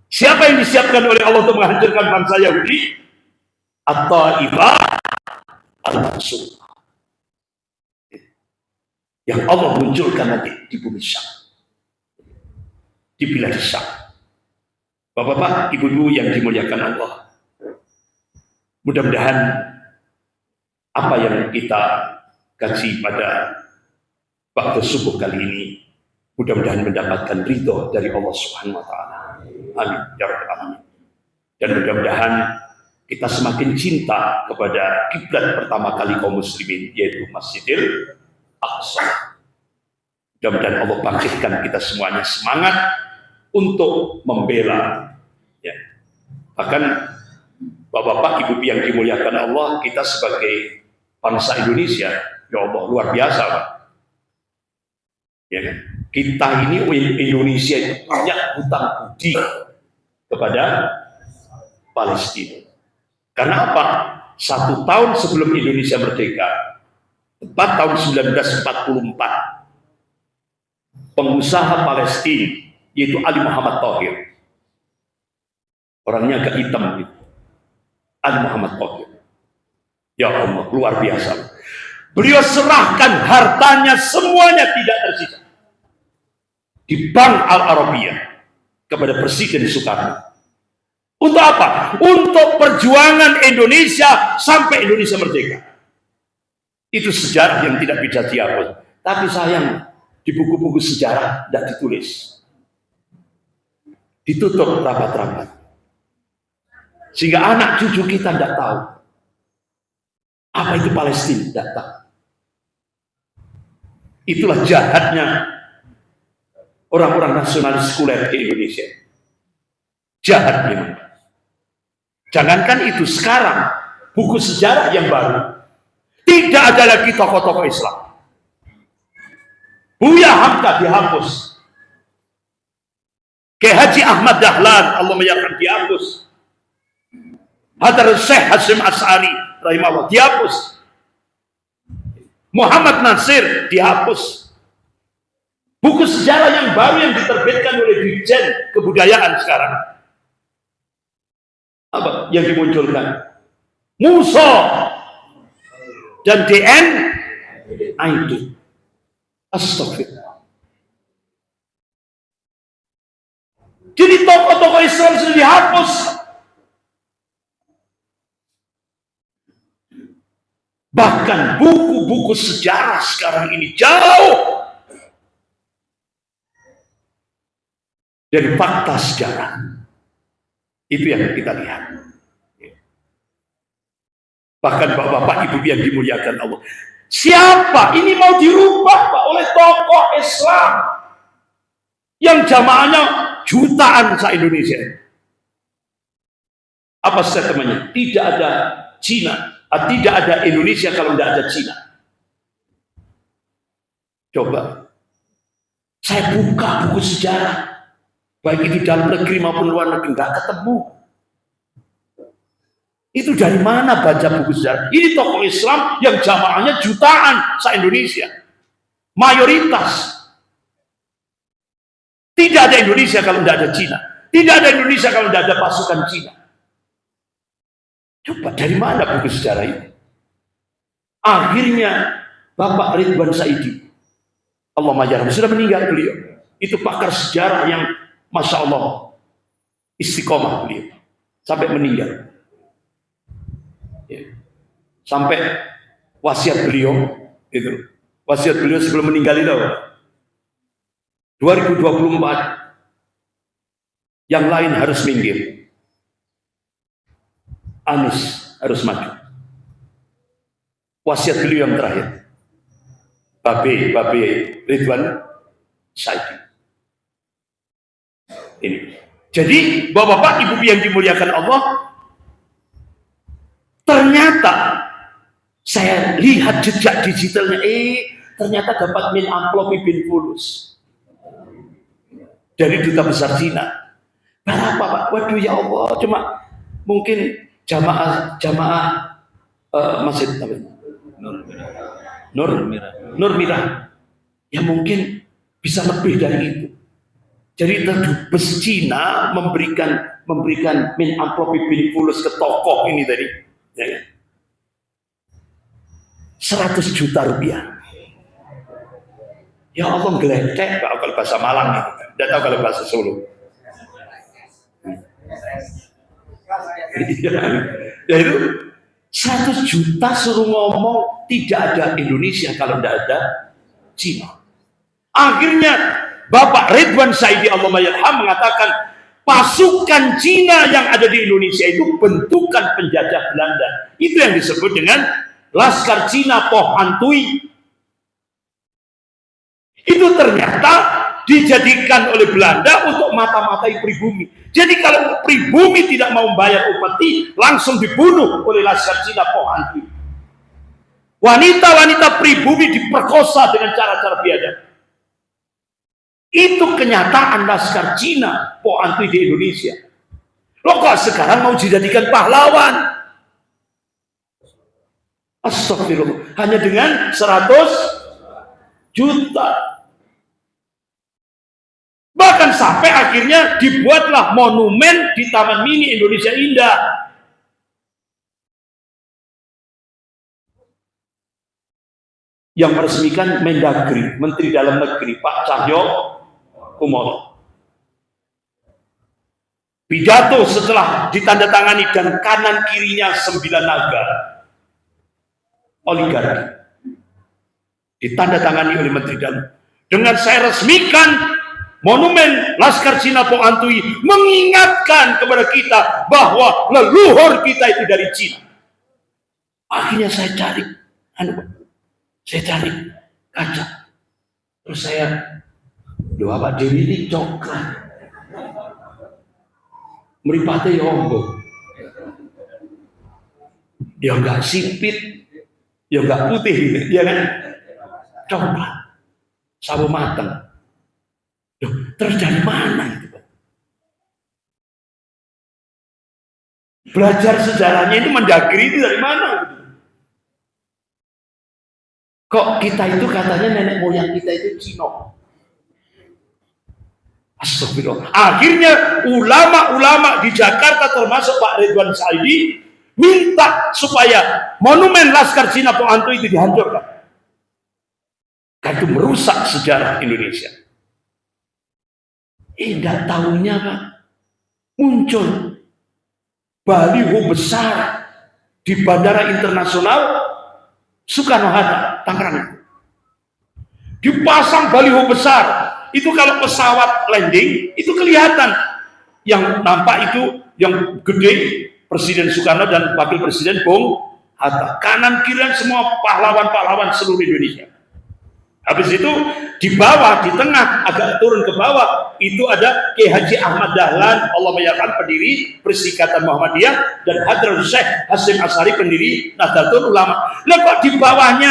Siapa yang disiapkan oleh Allah untuk menghancurkan bangsa Yahudi? At-Taifah al-Mansurah, yang Allah munculkan nanti di bumi Syam, di Bilad Syam. Bapak-bapak, ibu-ibu yang dimuliakan Allah, mudah-mudahan apa yang kita kaji pada waktu subuh kali ini mudah-mudahan mendapatkan ridho dari Allah Subhanahu wa Ta'ala. Amin ya rabbal alamin. Dan mudah-mudahan kita semakin cinta kepada kiblat pertama kali kaum muslimin, yaitu Masjidil Aqsa. Mudah-mudahan Allah bangkitkan kita semuanya semangat untuk membela, ya. Bahkan bapak-bapak, ibu yang dimuliakan Allah, kita sebagai bangsa Indonesia, ya Allah, luar biasa, Pak. Ya kan? Kita ini Indonesia itu punya hutang budi kepada Palestina. Karena apa? 1 tahun sebelum Indonesia merdeka, tepat tahun 1944, pengusaha Palestina, yaitu Ali Muhammad Thohir, orangnya agak hitam gitu, Ali Muhammad Thohir, ya Allah, luar biasa. Beliau serahkan hartanya semuanya, tidak tersisa, di Bank Al Arabiyah kepada Presiden Soekarno. Untuk apa? Untuk perjuangan Indonesia sampai Indonesia merdeka. Itu sejarah yang tidak bisa dihapus. Tapi sayang, di buku-buku sejarah tidak ditulis. Ditutup rapat-rapat. Sehingga anak cucu kita tidak tahu. Apa itu Palestina? Tidak tahu. Itulah jahatnya orang-orang nasionalis sekuler di Indonesia. Jahat memang. Jangankan itu, sekarang buku sejarah yang baru tidak ada lagi tokoh-tokoh Islam. Buya Hamka dihapus. Kiai Haji Ahmad Dahlan, Allah menyerahkan, dihapus. Hadar Syekh Hasyim Asy'ari rahimahullah dihapus. Muhammad Nasir dihapus. Buku sejarah yang baru yang diterbitkan oleh Dirjen Kebudayaan sekarang, apa yang dimunculkan? Musa dan DN Aidit. Astagfirullah. Jadi tokoh-tokoh Islam sudah dihapus. Bahkan buku-buku sejarah sekarang ini jauh dari fakta sejarah. Itu yang kita lihat. Bahkan bapak-bapak, ibu yang dimuliakan Allah. Siapa ini mau dirubah Pak oleh tokoh Islam yang jamaahnya jutaan se-Indonesia. Apa statementnya? Tidak ada Cina, tidak ada Indonesia kalau tidak ada Cina. Coba saya buka buku sejarah, baik itu dalam negeri maupun luar negeri, nggak ketemu. Itu dari mana baca buku sejarah? Ini tokoh Islam yang jamaahnya jutaan se-Indonesia. Mayoritas. Tidak ada Indonesia kalau tidak ada Cina. Tidak ada Indonesia kalau tidak ada pasukan Cina. Coba dari mana buku sejarah ini? Akhirnya Bapak Ridwan Saidi, Allah majarah, sudah meninggal beliau. Itu pakar sejarah yang Masya Allah istiqomah beliau. Sampai meninggal. Sampai wasiat beliau itu, wasiat beliau sebelum meninggal itu 2024 yang lain harus minggir, Anies harus maju. Wasiat beliau yang terakhir, Babe Ridwan Saidi. Ini jadi bapak-bapak, ibu yang dimuliakan Allah, ternyata saya lihat jejak digitalnya, ternyata dapat min amplop bin fulus dari duta besar Cina. Berapa Pak? Waduh ya Allah, cuma mungkin jamaah masjid Nur Mira. Ya mungkin bisa lebih dari itu. Jadi dubes Cina memberikan min amplop bin fulus ke tokoh ini tadi. Ya, 100 juta rupiah. Ya Allah, geledek kalau bahasa Malang itu. Tidak tahu kalau bahasa Solo. Ya itu 100 juta suruh ngomong tidak ada Indonesia kalau tidak ada Cina. Akhirnya Bapak Ridwan Saidi Allah mayarham mengatakan pasukan Cina yang ada di Indonesia itu bentukan penjajah Belanda. Itu yang disebut dengan Laskar Cina Po Hantui. Itu ternyata dijadikan oleh Belanda untuk mata-matai pribumi. Jadi kalau pribumi tidak mau membayar upeti, langsung dibunuh oleh Laskar Cina Po Hantui. Wanita-wanita pribumi diperkosa dengan cara-cara biadab. Itu kenyataan Laskar Cina Po Hantui di Indonesia. Loh kok sekarang mau dijadikan pahlawan? Astagfirullah. Hanya dengan 100 juta. Bahkan sampai akhirnya dibuatlah monumen di Taman Mini Indonesia Indah. Yang meresmikan Mendagri, Menteri Dalam Negeri Pak Cahyo Kumolo. pidato setelah ditandatangani dan kanan kirinya 9 naga oligarki ditandatangani oleh Menteri Dalam. Dengan saya resmikan monumen Laskar Cina Po Antui, mengingatkan kepada kita bahwa leluhur kita itu dari Cina. Akhirnya saya cari kaca, terus saya doa Pak Dewi ini coklat meripatnya yonggo ya enggak sipit ya enggak putih gitu, ya kan, coklat sawo mateng. Terus dari mana itu Pak? Belajar sejarahnya itu Mendagri itu dari mana gitu? Kok kita itu katanya nenek moyang kita itu Cina? Astagfirullah. Akhirnya ulama-ulama di Jakarta termasuk Pak Ridwan Saidi minta supaya monumen Laskar Cina Po Antui itu dihancurkan. Karena itu merusak sejarah Indonesia. Tidak tahunya Pak, muncul baliho besar di Bandara Internasional Soekarno-Hatta, Tangerang. Dipasang baliho besar. Itu kalau pesawat landing, itu kelihatan. Yang nampak itu, yang gede, Presiden Soekarno dan Wakil Presiden Bung Hatta. Kanan kiri semua pahlawan-pahlawan seluruh Indonesia. Habis itu di bawah, di tengah, agak turun ke bawah, itu ada Kiai Haji Ahmad Dahlan, Allah menyatakan pendiri Persikatan Muhammadiyah, dan Hadratus Syekh Hasyim Asy'ari pendiri Nahdlatul Ulama. Lah kok di bawahnya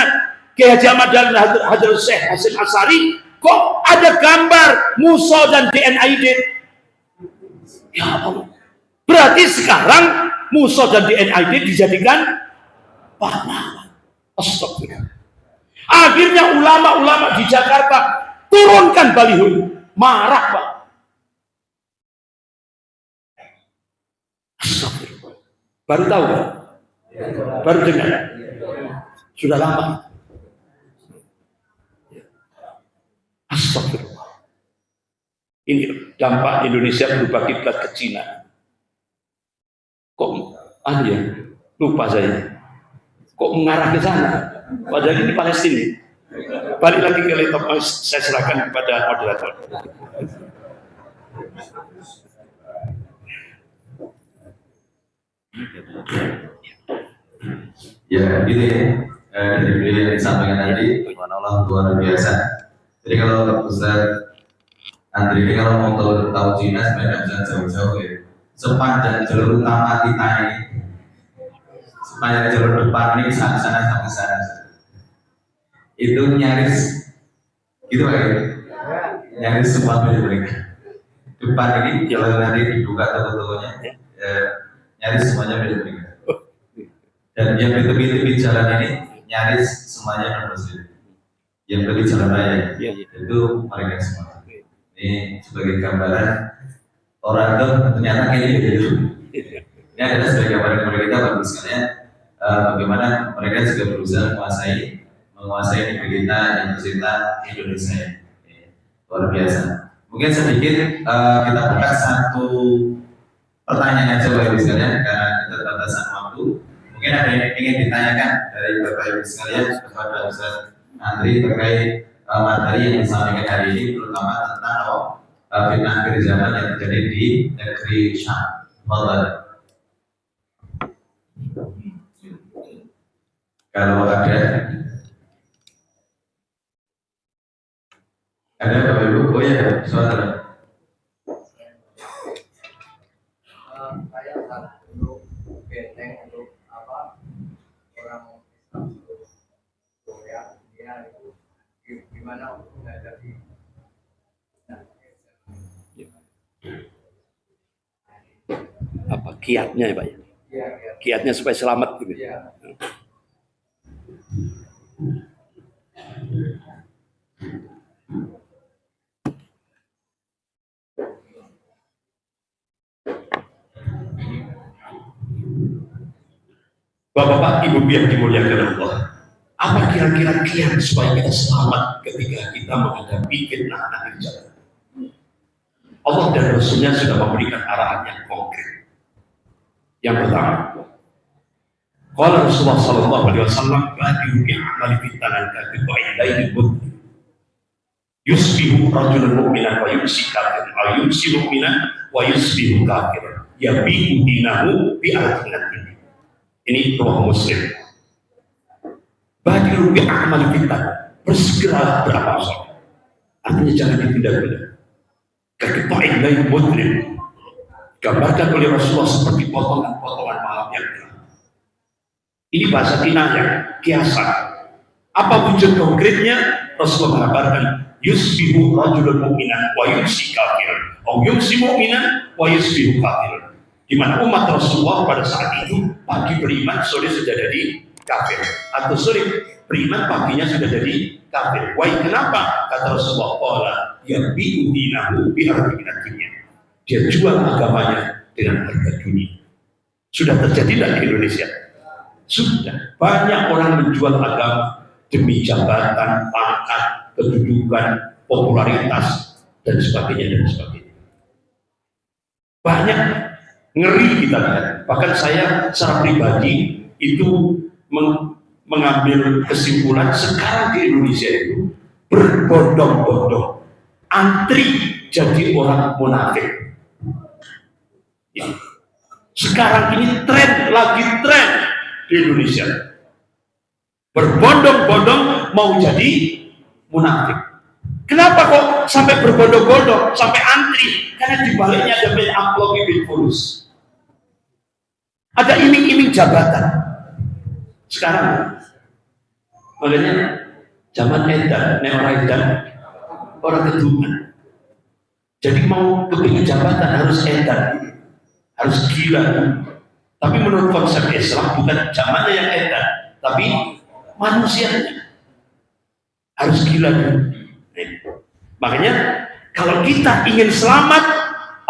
Kiai Haji Ahmad Dahlan dan Hadratus Syekh Hasyim Asy'ari kok ada gambar Musa dan DNA Aidit? Ya Allah. Berarti sekarang Musa dan DNA Aidit dijadikan pahlawan. Astagfirullah. Akhirnya ulama-ulama di Jakarta turunkan baliho, marah Pak. Astagfirullah. Baru tahu Pak? Baru dengar? Sudah lama. Astagfirullah. Ini dampak Indonesia berubah kiblat ke Cina. Kok ya? Lupa saya. Kok mengarah ke sana? Padahal ini Palestina. Balik lagi ke laptop, saya serahkan kepada moderator. Ya, gitu ya. Dari beliau yang disampaikan tadi, subhanallah luar biasa. Jadi kalau Ustaz Andri ini kalau mau tahu Cina sebenarnya bisa jauh-jauh ya. Sepanjang jalur utama kita ini, sepanjang jalur depan ini sana sampai sana. Itu nyaris gitu Pak ya? Nyaris semua milik mereka. Depan ini kalau nanti dibuka toko-tokonya nyaris semuanya milik mereka. Dan yang tepi-tepi jalan ini nyaris semuanya non-muslim. Yang tepi jalan raya itu mereka semua. Ini sebagai gambaran orang itu ternyata kayak gitu. Ini adalah sebagai gambaran kepada kita bagus sekalian bagaimana mereka juga berusaha menguasai negeri kita yang tercinta Indonesia. Luar biasa. Mungkin sedikit kita buka satu pertanyaan aja Bapak Ibu sekalian karena keterbatasan waktu. Mungkin ada yang ingin ditanyakan dari Bapak Ibu sekalian kepada Ustaz Andri terkait materi yang disampaikan hari ini, terutama tentang fitnah akhir zaman yang terjadi di negeri Syam. Kalau ada Bapak Ibu, oh ya, saudara. Saya untuk benteng untuk apa orang Islam Korea dia itu gimana untuk menghadapi apa kiatnya ya Pak ya? ya. Kiatnya supaya selamat gitu. Ya. Bapak-bapak, ibu yang dimuliakan Allah, apa kira-kira kiat supaya kita selamat ketika kita menghadapi fitnah akhir zaman? Allah dan Rasulnya sudah memberikan arahan yang konkret. Yang pertama, qala Rasulullah sallallahu alaihi wasallam, badiu bi amali fitanan ka qaidaini bud yusbihu rajulun mu'minan wa yumsi kafiran, wa yumsi mu'minan wa yusbihu kafiran, yabi'u dinahu bi arqinatin. Ini riwayat Muslim. Badiu bi amali fitanan, bersegera beramal soleh. Artinya jangan ditunda-tunda. Kekitain lain mudlim, gambarkan oleh Rasulullah seperti potongan-potongan malam yang gelap. Ini bahasa kinayah, kiasan. Apa wujud konkretnya? Rasulullah mengabarkan, yusbihu rajulun mu'minan wa yumsi kafiran, atau yumsi mu'minan wa yusbihu kafiran. Di mana umat Rasulullah pada saat itu pagi beriman, sore sudah jadi kafir, atau sore beriman, paginya sudah jadi kafir. Wah, kenapa? Kata Rasulullah, qala yabi'u dinahu bi arqinatin. Dia jual agamanya dengan harga dunia. Sudah terjadi tidak di Indonesia? Sudah. Banyak orang menjual agama demi jabatan, pangkat, kedudukan, popularitas, dan sebagainya, dan sebagainya. Banyak, ngeri kita lihat. Bahkan saya secara pribadi itu mengambil kesimpulan sekarang di Indonesia itu berbondong-bondong antri jadi orang munafik. Ya. Sekarang ini lagi tren di Indonesia, berbondong-bondong mau jadi munafik. Kenapa kok sampai berbondong-bondong, sampai antri? Karena di baliknya ada amplop bil fulus, ada iming-iming jabatan. Sekarang makanya zaman edan, orang kedungan. Jadi mau kepingin jabatan harus edan, harus gila. Tapi menurut konsep Islam bukan zamannya yang edan, tapi manusianya harus gila. Makanya kalau kita ingin selamat,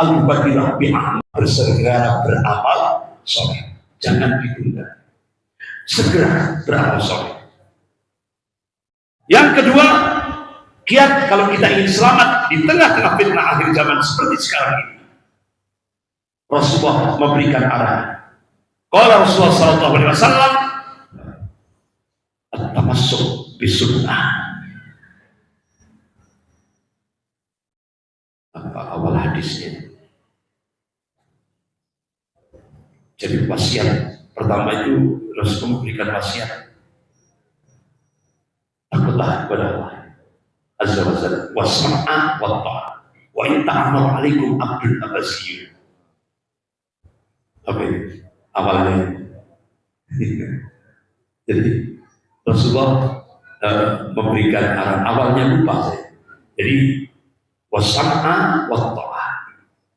al-badilah bi'amal, bersegera beramal soleh, jangan ditunda. Segera beramal soleh. Yang kedua, kiat kalau kita ingin selamat di tengah-tengah fitnah akhir zaman seperti sekarang ini, Rasulullah memberikan arahan. Qala Rasulullah sallallahu alaihi wasallam, at-tamassuk bisunnah. Apa awal hadisnya? Jadi wasiat pertama itu Rasulullah memberikan wasiat, takutlah kepada Allah azza wa jalla, wasma'a wa ta'ah, wa in ta'amar alaikum abdul abasiyun. Apa ini? Awalnya. Jadi Rasulullah memberikan arahan, awalnya lupa saya. Jadi wasma'a wa ta'ah,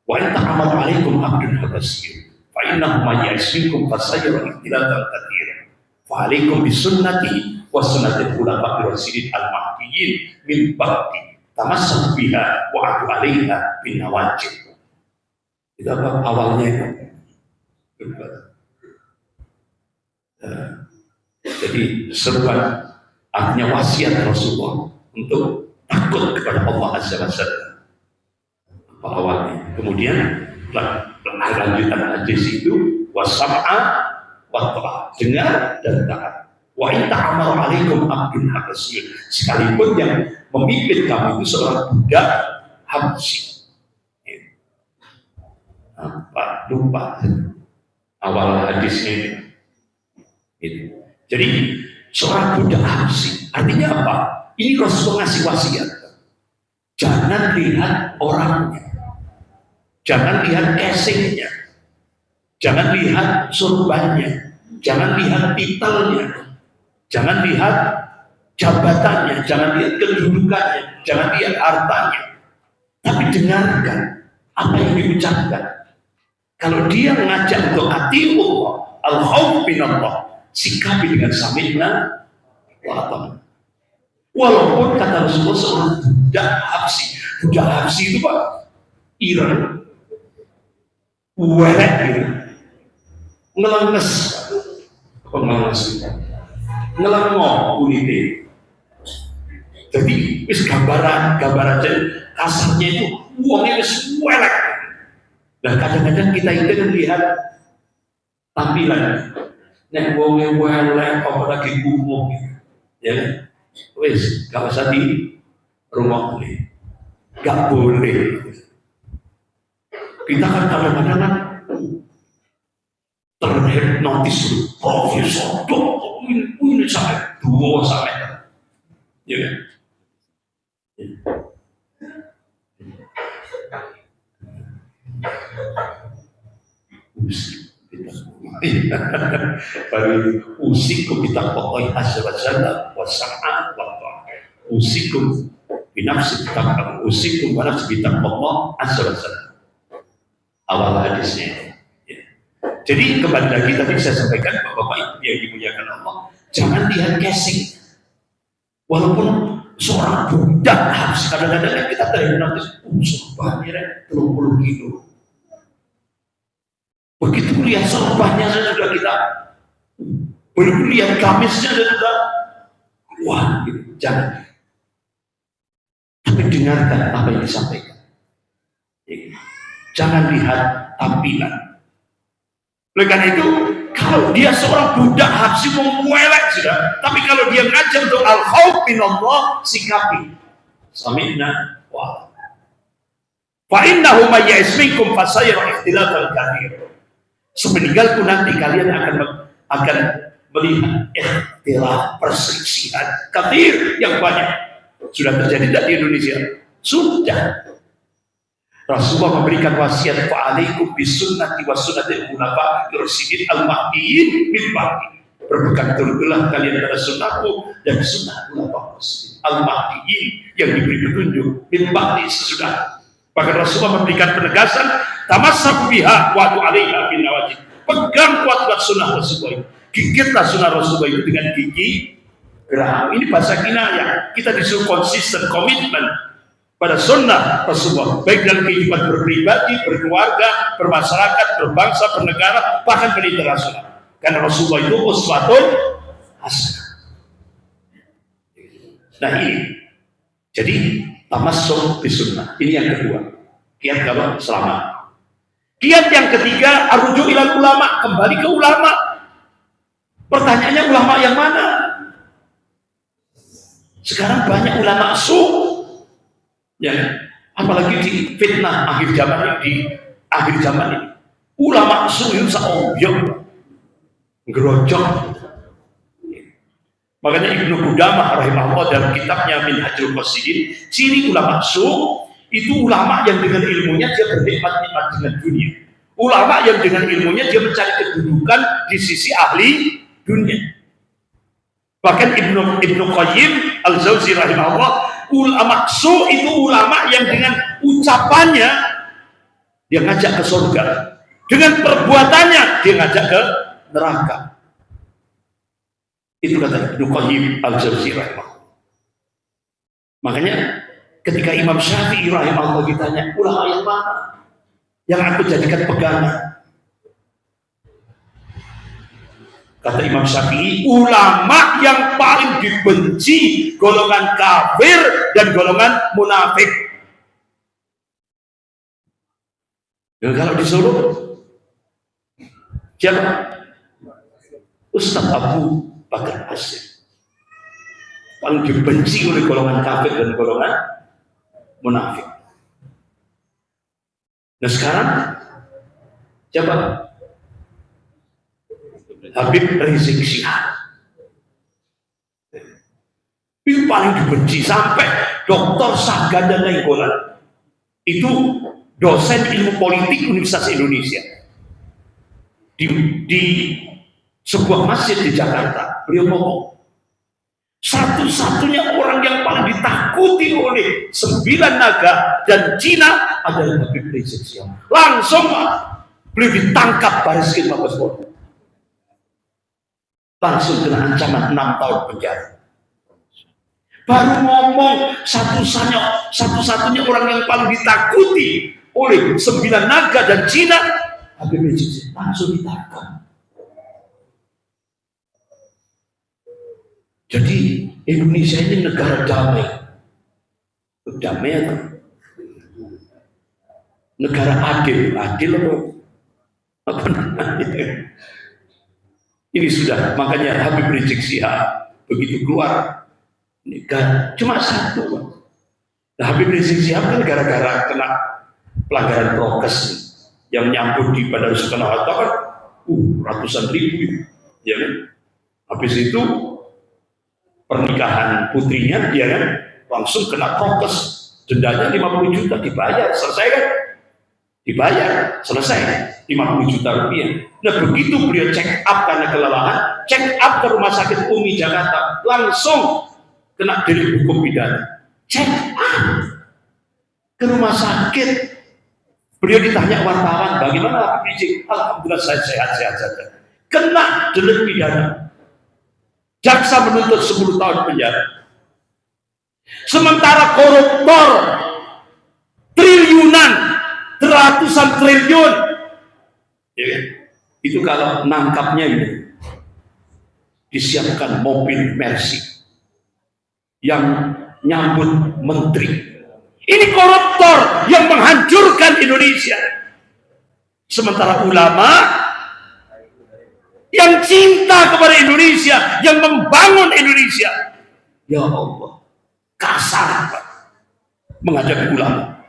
wa in ta'amar alaikum abdul abasiyun, fa innahu ma ya'isminkum fasayra ikhtilafan katsiran, fa alaikum bisunnati wa sunnatil khulafa'ir rasyidin al-mahdiyyin min ba'di tamassak biha wa adu 'alaiha bin nawajib. Itu apa awalnya itu? Jadi seruan, artinya wasiat Rasulullah untuk takut kepada Allah azza wa jalla. Apa awalnya? Kemudian lanjutan hadis itu wasam'a wa ta'ah, dengar dan taat. Wa in ta'amara 'alaikum abdun habasyun, sekalipun yang memimpin kamu itu seorang budak Habsyi. Apa lupa awal hadisnya itu. Jadi seorang budak Habsyi artinya apa? Ini Rasulullah ngasih wasiat. Jangan lihat orangnya, jangan lihat casingnya, jangan lihat surbannya, jangan lihat titelnya, jangan lihat jabatannya, jangan lihat kedudukannya, jangan lihat hartanya, tapi dengarkan apa yang diucapkan. Kalau dia mengajak untuk atiullah, al-khauf minallah, sikapi dengan sami'na wa ata'na. Walaupun kata Rasulullah seorang budak Habsyi itu Pak, Iran, welek gitu, ngelenges ngelengok kulitnya. Jadi gambaran kasarnya itu uangnya welek. Nah kadang-kadang kita itu kan lihat tampilan, nek uangnya welek, apalagi kumuh, ya kan? Wes, gak usah di rumah boleh, gak boleh. Kita kan kadang-kadang kan terhipnotis, profesor, ini sampai 2 meter, ya kan? Usikum bitaqwallahi azza wa jalla wa sam'a wa ta'ah. Usikum binafsi bitaqwa, usikum binafsi bitaqwallah azza wa jalla. Awal hadisnya. Ya. Jadi kembali lagi tadi saya sampaikan Bapak Ibu yang dimuliakan Allah, jangan lihat casing. Walaupun seorang budak harus kadang-kadang kita terhipnotis, sorbannya 30 kilo. Begitu lihat sorbannya sudah kita, belum lihat gamisnya sudah, wah, gitu. Jangan. Tapi dengarkan apa yang disampaikan. Jangan lihat tampilan. Oleh karena itu, kalau dia seorang budak habsi mau muelek sudah, tapi kalau dia ngajar untuk al-khauf minallah, sikapi. Sami'na wa fa innahu may ya'is minkum fasayara ikhtilafan katsira. Semeninggalku nanti kalian akan melihat ikhtilaf, perselisihan katsir yang banyak. Sudah terjadi tidak di Indonesia? Sudah. Rasulullah memberikan wasiat, fa'alaikum bisunnati wa sunnatil khulafa'ir rasyidin al-mahdiyyin min ba'di. Berpegang teguhlah kalian pada sunnahku dan sunnah khulafa'ir rasyidin al-mahdiyyin yang diberi petunjuk min ba'di sesudah. Bahkan Rasulullah memberikan penegasan, tamassaku biha wa alaiha bin nawajid. Pegang kuat-kuat sunnah Rasulullah itu. Gigitlah sunnah Rasulullah itu dengan gigi geraham. Ini bahasa kinayah. Kita disuruh konsisten, komitmen pada sunnah Rasulullah, baik dalam kehidupan berpribadi, berkeluarga, bermasyarakat, berbangsa, bernegara, bahkan berinternasional. Karena Rasulullah itu uswatun hasanah. Nah ini, jadi tamassuk bisunnah. Ini yang kedua. Kiat kalau selamat. Kiat yang ketiga, arruju ilal ulama, kembali ke ulama. Pertanyaannya ulama yang mana? Sekarang banyak ulama ya, apalagi di fitnah akhir zaman ini, ulama itu seobyok gerojok. Makanya Ibnu Qudamah rahimahullah dalam kitabnya Minhajul Qasidin, ciri ulama itu ulama yang dengan ilmunya dia bernikmat-nikmat dengan dunia, ulama yang dengan ilmunya dia mencari kedudukan di sisi ahli dunia. Bahkan Ibnu Qayyim al-Jauzi rahimahullah, ulama itu ulama yang dengan ucapannya dia ngajak ke surga, dengan perbuatannya dia ngajak ke neraka. Itu kata Ibnu Qayyim al-Jauzi rahimahullah. Makanya ketika Imam Syafi'i rahimahullah ditanya, ulama yang mana yang aku jadikan pegangan? Kata Imam Syafi'i, ulama yang paling dibenci golongan kafir dan golongan munafik. Dan kalau disuruh siapa? Ustaz Abu Bakar Hasyim. Paling dibenci oleh golongan kafir dan golongan munafik. Nah sekarang siapa? Habib Rizik Syihab. Itu paling dibenci, sampai Dr. Saganda Nainggolan, itu dosen ilmu politik Universitas Indonesia, di sebuah masjid di Jakarta, beliau ngomong, satu-satunya orang yang paling ditakuti oleh 9 naga dan Cina adalah Habib Rizik Syihab. Langsung beliau ditangkap Baris-Krim Mabes Polri, langsung kena ancaman 6 tahun penjara. Baru ngomong satu-satunya orang yang paling ditakuti oleh 9 naga dan Cina, Habib Rizik Syihab, langsung ditangkap. Jadi Indonesia ini negara damai. Damai atau negara adil apa namanya? Ini sudah, makanya Habib Rizik Syihab begitu keluar nikah cuma satu, Pak. Nah, Habib Rizik Syihab kan gara-gara kena pelanggaran prokes yang menyambut di Bandara Soekarno-Hatta kan ratusan ribu, ya kan? Habis itu pernikahan putrinya dia kan langsung kena prokes, dendanya 50 juta dibayar, selesai kan? Dibayar, selesai 50 juta rupiah. Nah begitu beliau check up karena kelelahan, check up ke rumah sakit Umi Jakarta, langsung kena delik hukum pidana. Check up ke rumah sakit, beliau ditanya wartawan, bagaimana Habib Rizik? Alhamdulillah saya sehat-sehat saja. Kena delik pidana, jaksa menuntut 10 tahun penjara. Sementara koruptor triliunan, ratusan triliun, ya kan? Itu kalau nangkapnya ini disiapkan mobil Mercy yang nyambut menteri. Ini koruptor yang menghancurkan Indonesia. Sementara ulama yang cinta kepada Indonesia, yang membangun Indonesia, ya Allah, kasar Pak, menghadapi ulama,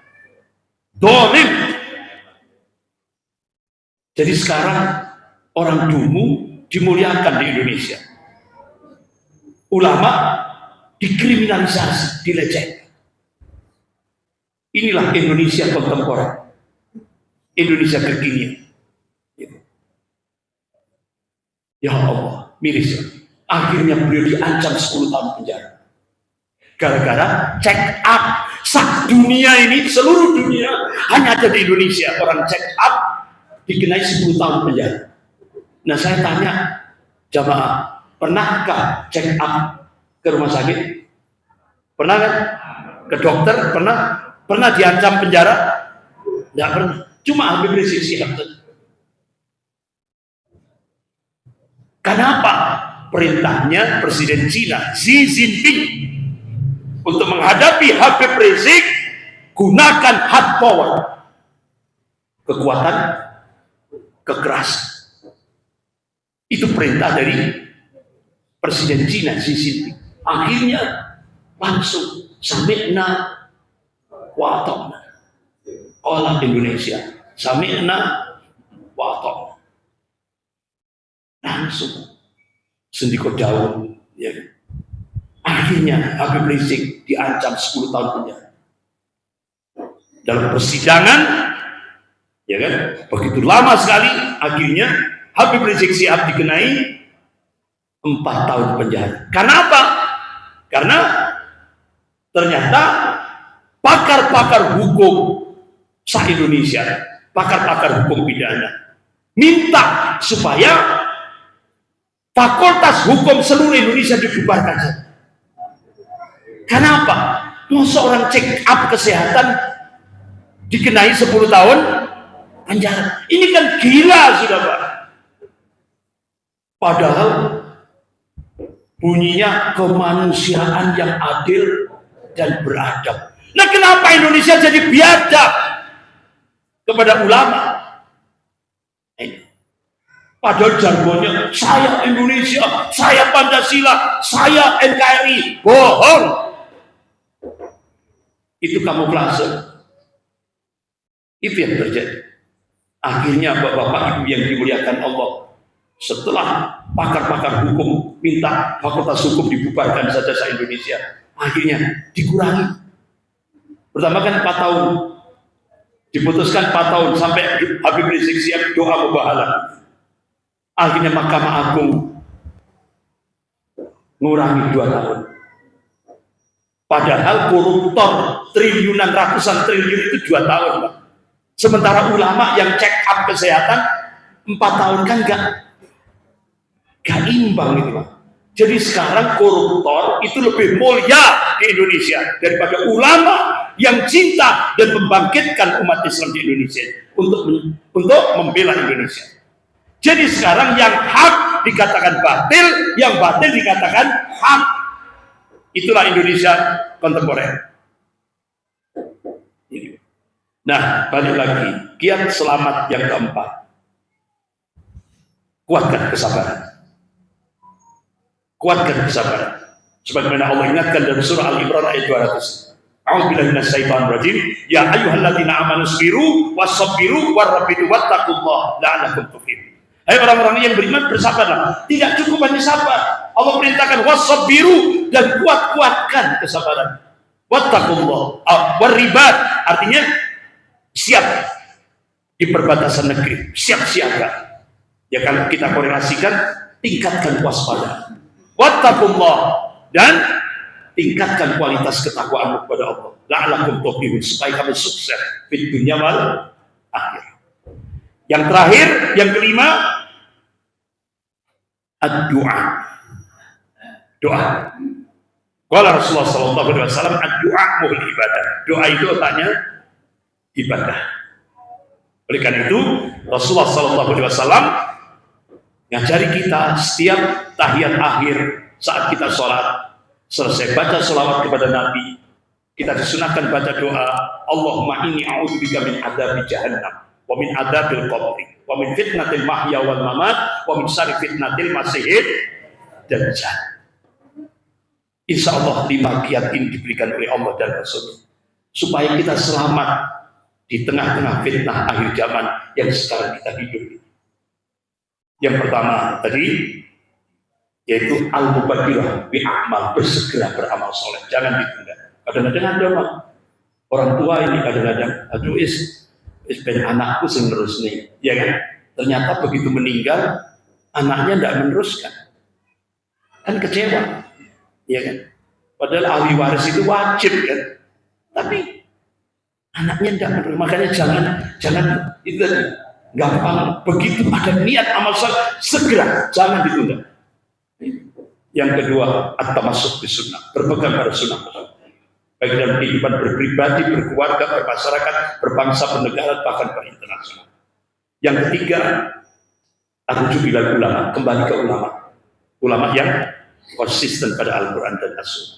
dolim. Jadi sekarang orang dungu dimuliakan di Indonesia, ulama dikriminalisasi, dilecehkan. Inilah Indonesia kontemporer, Indonesia kekinian. Ya Allah, miris. Akhirnya beliau diancam 10 tahun penjara. Gara-gara check up. Sak dunia ini, seluruh dunia, hanya ada di Indonesia orang check up dikenai 10 tahun penjara. Nah saya tanya jamaah, pernahkah check up ke rumah sakit? Pernah kan? Ke dokter? Pernah diancam penjara? Tidak pernah. Cuma Habib Rizik Syihab. Kenapa? Perintahnya Presiden Cina Xi Jinping untuk menghadapi Habib Rizik, gunakan hard power, kekuatan, kekerasan. Itu perintah dari Presiden Cina Xi Jinping. Akhirnya langsung sami'na wa ata'na. Allah Indonesia, sami'na wa ata'na. Langsung sendiko daun, ya. Akhirnya Habib Rizik diancam 10 tahun penjara. Dalam persidangan, ya kan, begitu lama sekali, akhirnya Habib Rizik Syihab dikenai 4 tahun penjara. Karena apa? Karena ternyata pakar-pakar hukum se-Indonesia, pakar-pakar hukum pidana, minta supaya Fakultas Hukum seluruh Indonesia dibubarkan saja. Kenapa? Masa orang check up kesehatan dikenai 10 tahun penjara? Ini kan gila sudah Pak. Padahal bunyinya kemanusiaan yang adil dan beradab. Nah kenapa Indonesia jadi biadab kepada ulama? Padahal jargonnya, saya Indonesia, saya Pancasila, saya NKRI. Bohong. Itu kamuflase. Itu yang terjadi. Akhirnya bapak-bapak ibu yang dimuliakan Allah, setelah pakar-pakar hukum minta fakultas hukum dibubarkan saja se-Indonesia, akhirnya dikurangi. Pertama kan 4 tahun, diputuskan 4 tahun sampai Habib Rizik Syihab doa mubahalah. Akhirnya Mahkamah Agung ngurangi 2 tahun. Padahal koruptor triliunan, ratusan triliun itu 2 tahun Pak. Sementara ulama yang check up kesehatan 4 tahun kan gak imbang itu Pak. Jadi sekarang koruptor itu lebih mulia di Indonesia daripada ulama yang cinta dan membangkitkan umat Islam di Indonesia untuk membela Indonesia. Jadi sekarang yang hak dikatakan batil, yang batil dikatakan hak. Itulah Indonesia kontemporer. Nah, balik lagi, kiat selamat yang keempat, kuatkan kesabaran. Kuatkan kesabaran. Sebagaimana Allah ingatkan dalam surah Al-Imran ayat 200. A'udzubillahi minasyaitonir rajim. Ya ayyuhalladzina amanu sabiru wasabbiru warabitu wattaqullaha la'allakum tuflihun. Hai orang-orang yang beriman, bersabarlah. Tidak cukup hanya sabar. Allah perintahkan wasabbiru, dan kuat-kuatkan kesabaran. Wattaqullaha. Waribat artinya siap di perbatasan negeri, siap siaga. Ya kalau kita korelasikan, tingkatkan waspada. Wattaqullaha, dan tingkatkan kualitas ketakwaanmu kepada Allah. La'allakum tuflihun, supaya kamu sukses di dunia wal akhir. Yang terakhir, yang kelima, ad-du'a. Doa. Qala Rasulullah sallallahu alaihi wasallam, ad-du'a muhul ibadah. Doa itu otaknya ibadah. Oleh karena itu, Rasulullah sallallahu alaihi wasallam ngajari kita setiap tahiyat akhir saat kita sholat, selesai baca sholawat kepada Nabi, kita disunahkan baca doa, Allahumma inni a'udzubika min adzabi jahannam wa min adzabil qabri wa min fitnatil mahya wal mamat wa min syarri fitnatil masiihid dajjal. Insya Allah 5 kiat ini diberikan oleh Allah dan Rasul supaya kita selamat di tengah-tengah fitnah akhir zaman yang sekarang kita hidup. Yang pertama tadi yaitu al-mubadirah bi amal, bersegera beramal soleh, jangan ditunda. Kadang-kadang ada orang tua ini kadang-kadang, aduh ben anakku sing terus nih, ya kan? Ternyata begitu meninggal anaknya tidak meneruskan, kan kecewa, ya kan? Padahal ahli waris itu wajib kan, tapi anaknya tidak meneruskan. Makanya jangan itu gampang, begitu ada niat amal soleh segera, jangan ditunda. Yang kedua, at-tamassuk bis sunnah, berpegang pada sunnah, baik dalam kehidupan berpribadi, berkeluarga, bermasyarakat, berbangsa, bernegara, bahkan berinternasional. Yang ketiga, ar-rujuk ila ulama, kembali ke ulama yang konsisten pada Al-Quran dan As-Sunnah.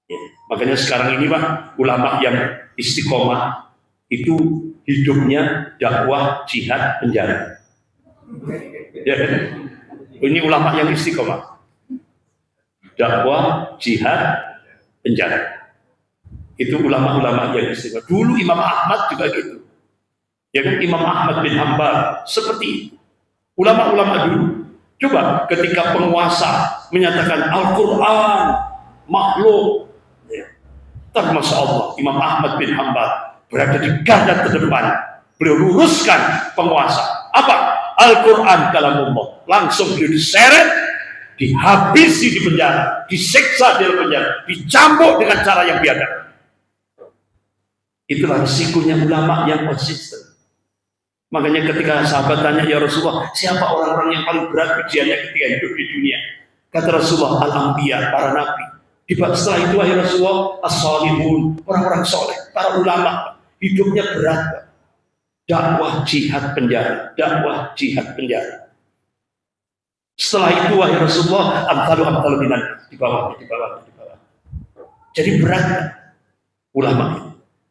Ya. Makanya sekarang ini Pak, ulama yang istiqomah itu hidupnya dakwah, jihad, penjara. Ya. Ini ulama yang istiqomah, dakwah, jihad, penjara. Itu ulama-ulama yang istiqomah. Dulu Imam Ahmad juga gitu. Ya kan, Imam Ahmad bin Hanbal seperti itu. Ulama-ulama dulu. Coba ketika penguasa menyatakan Al-Quran makhluk, ya. Masya Allah, Imam Ahmad bin Hanbal berada di garda terdepan. Beliau luruskan penguasa. Apa? Al-Quran kalamullah. Langsung beliau diseret, dihabisi di penjara, disiksa di penjara, dicambuk dengan cara yang biadab. Itulah risikonya ulama yang konsisten. Makanya ketika sahabat tanya, ya Rasulullah, siapa orang-orang yang paling berat ujiannya ketika hidup di dunia? Kata Rasulullah, al-anbiya, para nabi. Setelah itu, ya Rasulullah, as-salihun, orang-orang soleh, para ulama, hidupnya berat. Dakwah, jihad, penjara. Dakwah, jihad, penjara. Setelah itu, wahai Rasulullah, amtalu minan, di bawah. Jadi berat ulama itu.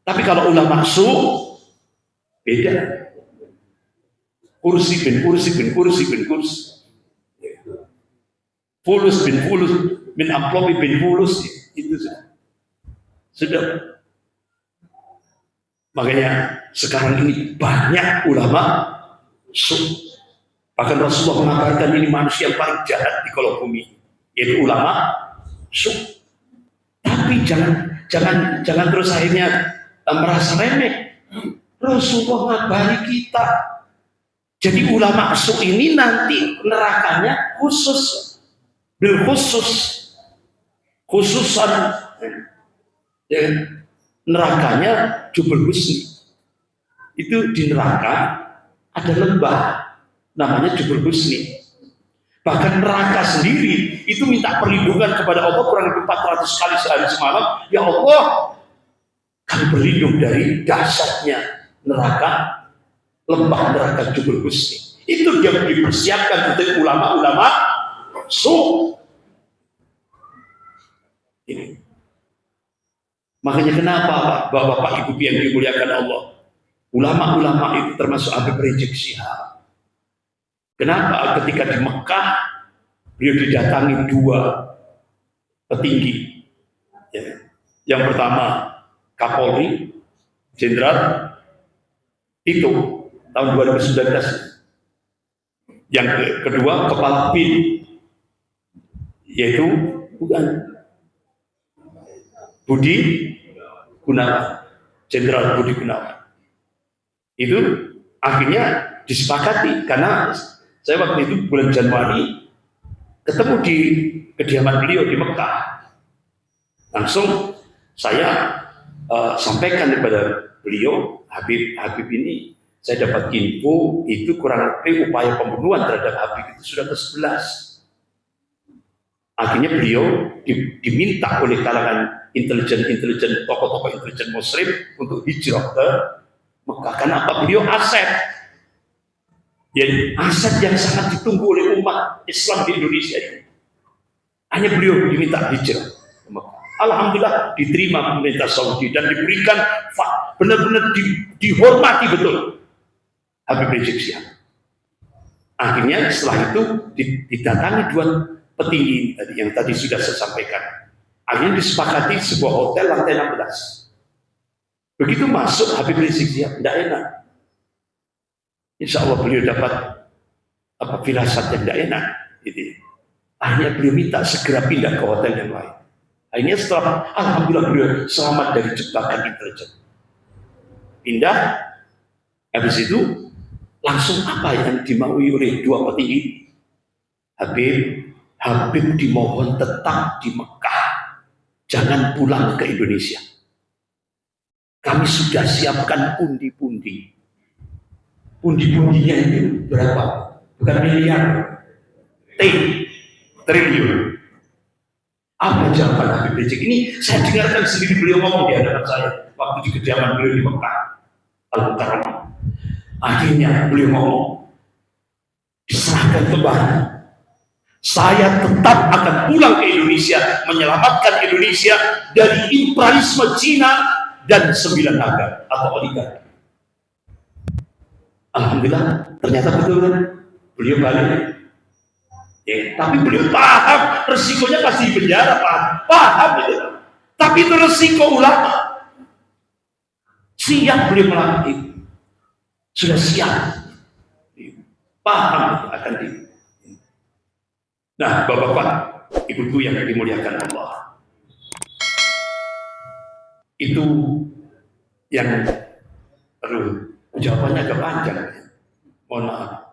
Tapi kalau ulama su, beda. Kursi bin kursi. Fulus bin fulus, min amplopi bin fulus, itu sudah. Makanya sekarang ini banyak ulama su. Bahkan Rasulullah mengabarkan ini manusia yang paling jahat di kolom bumi, yaitu ulama su. Tapi jangan terus akhirnya merasa remeh. Rasulullah ngabari kita. Jadi ulama su ini nanti nerakanya khusus, bil khususan, ya, nerakanya Jubal Husni. Itu di neraka ada lembah namanya Jubal Husni. Bahkan neraka sendiri itu minta perlindungan kepada Allah kurang lebih 400 kali sehari semalam. Ya Allah, kami berlindung dari dahsyatnya neraka, lembah neraka Jubal Husni. Itu yang dipersiapkan untuk ulama-ulama su. Ini. Makanya kenapa Bapak Ibu yang dimuliakan Allah, ulama-ulama itu termasuk Habib Rizik Syihab. Kenapa ketika di Mekah beliau didatangi dua petinggi. Ya. Yang pertama Kapolri Jenderal Tito tahun 2019. Yang kedua Kepala BIN, yaitu Budi Gunawan, Jenderal Budi Gunawan. Itu akhirnya disepakati karena saya waktu itu bulan Januari ketemu di kediaman beliau di Mekah. Langsung saya sampaikan kepada beliau, Habib ini saya dapat info itu kurang lebih upaya pembunuhan terhadap Habib itu sudah ke-11. Akhirnya beliau diminta oleh kalangan intelijen, tokoh-tokoh intelijen Muslim untuk hijrah ke Mekah. Kenapa? Beliau aset, jadi aset yang sangat ditunggu oleh umat Islam di Indonesia ini. Hanya beliau diminta hijrah ke Mekah. Alhamdulillah diterima pemerintah Saudi dan diberikan benar-benar dihormati betul Habib Rizik Syihab. Akhirnya setelah itu didatangi dua petinggi tadi yang tadi sudah saya sampaikan. Akhirnya disepakati sebuah hotel lantai 16. Begitu masuk Habib Rizik Syihab, tidak enak. Insya Allah beliau dapat firasat yang tidak enak. Gitu. Akhirnya beliau minta segera pindah ke hotel yang lain. Akhirnya setelah alhamdulillah beliau selamat dari jebakan intelijen. Pindah, habis itu langsung apa yang dimaui oleh dua petinggi? Habib dimohon tetap di Mekah, jangan pulang ke Indonesia. Kami sudah siapkan pundi-pundi. Pundi-pundinya itu berapa? Bukan miliar, triliun. Apa jawaban Habib Rizik ini? Saya dengarkan sendiri beliau ngomong di hadapan saya waktu di kediaman beliau di Mekah, Al-Mukarramah. Akhirnya beliau ngomong, diserahkan kembali. Saya tetap akan pulang ke Indonesia, menyelamatkan Indonesia dari imperialisme Cina dan 9 naga atau oligarki. Alhamdulillah, ternyata betul kan? Beliau balik. Ya, tapi beliau paham resikonya pasti di penjara, paham itu. Tapi itu resiko ulama. Siap beliau melakukan itu. Sudah siap. Paham akan itu. Nah, Bapak-bapak, Ibu-ibu yang dimuliakan Allah. Itu yang perlu jawabannya agak panjang. Mohon maaf.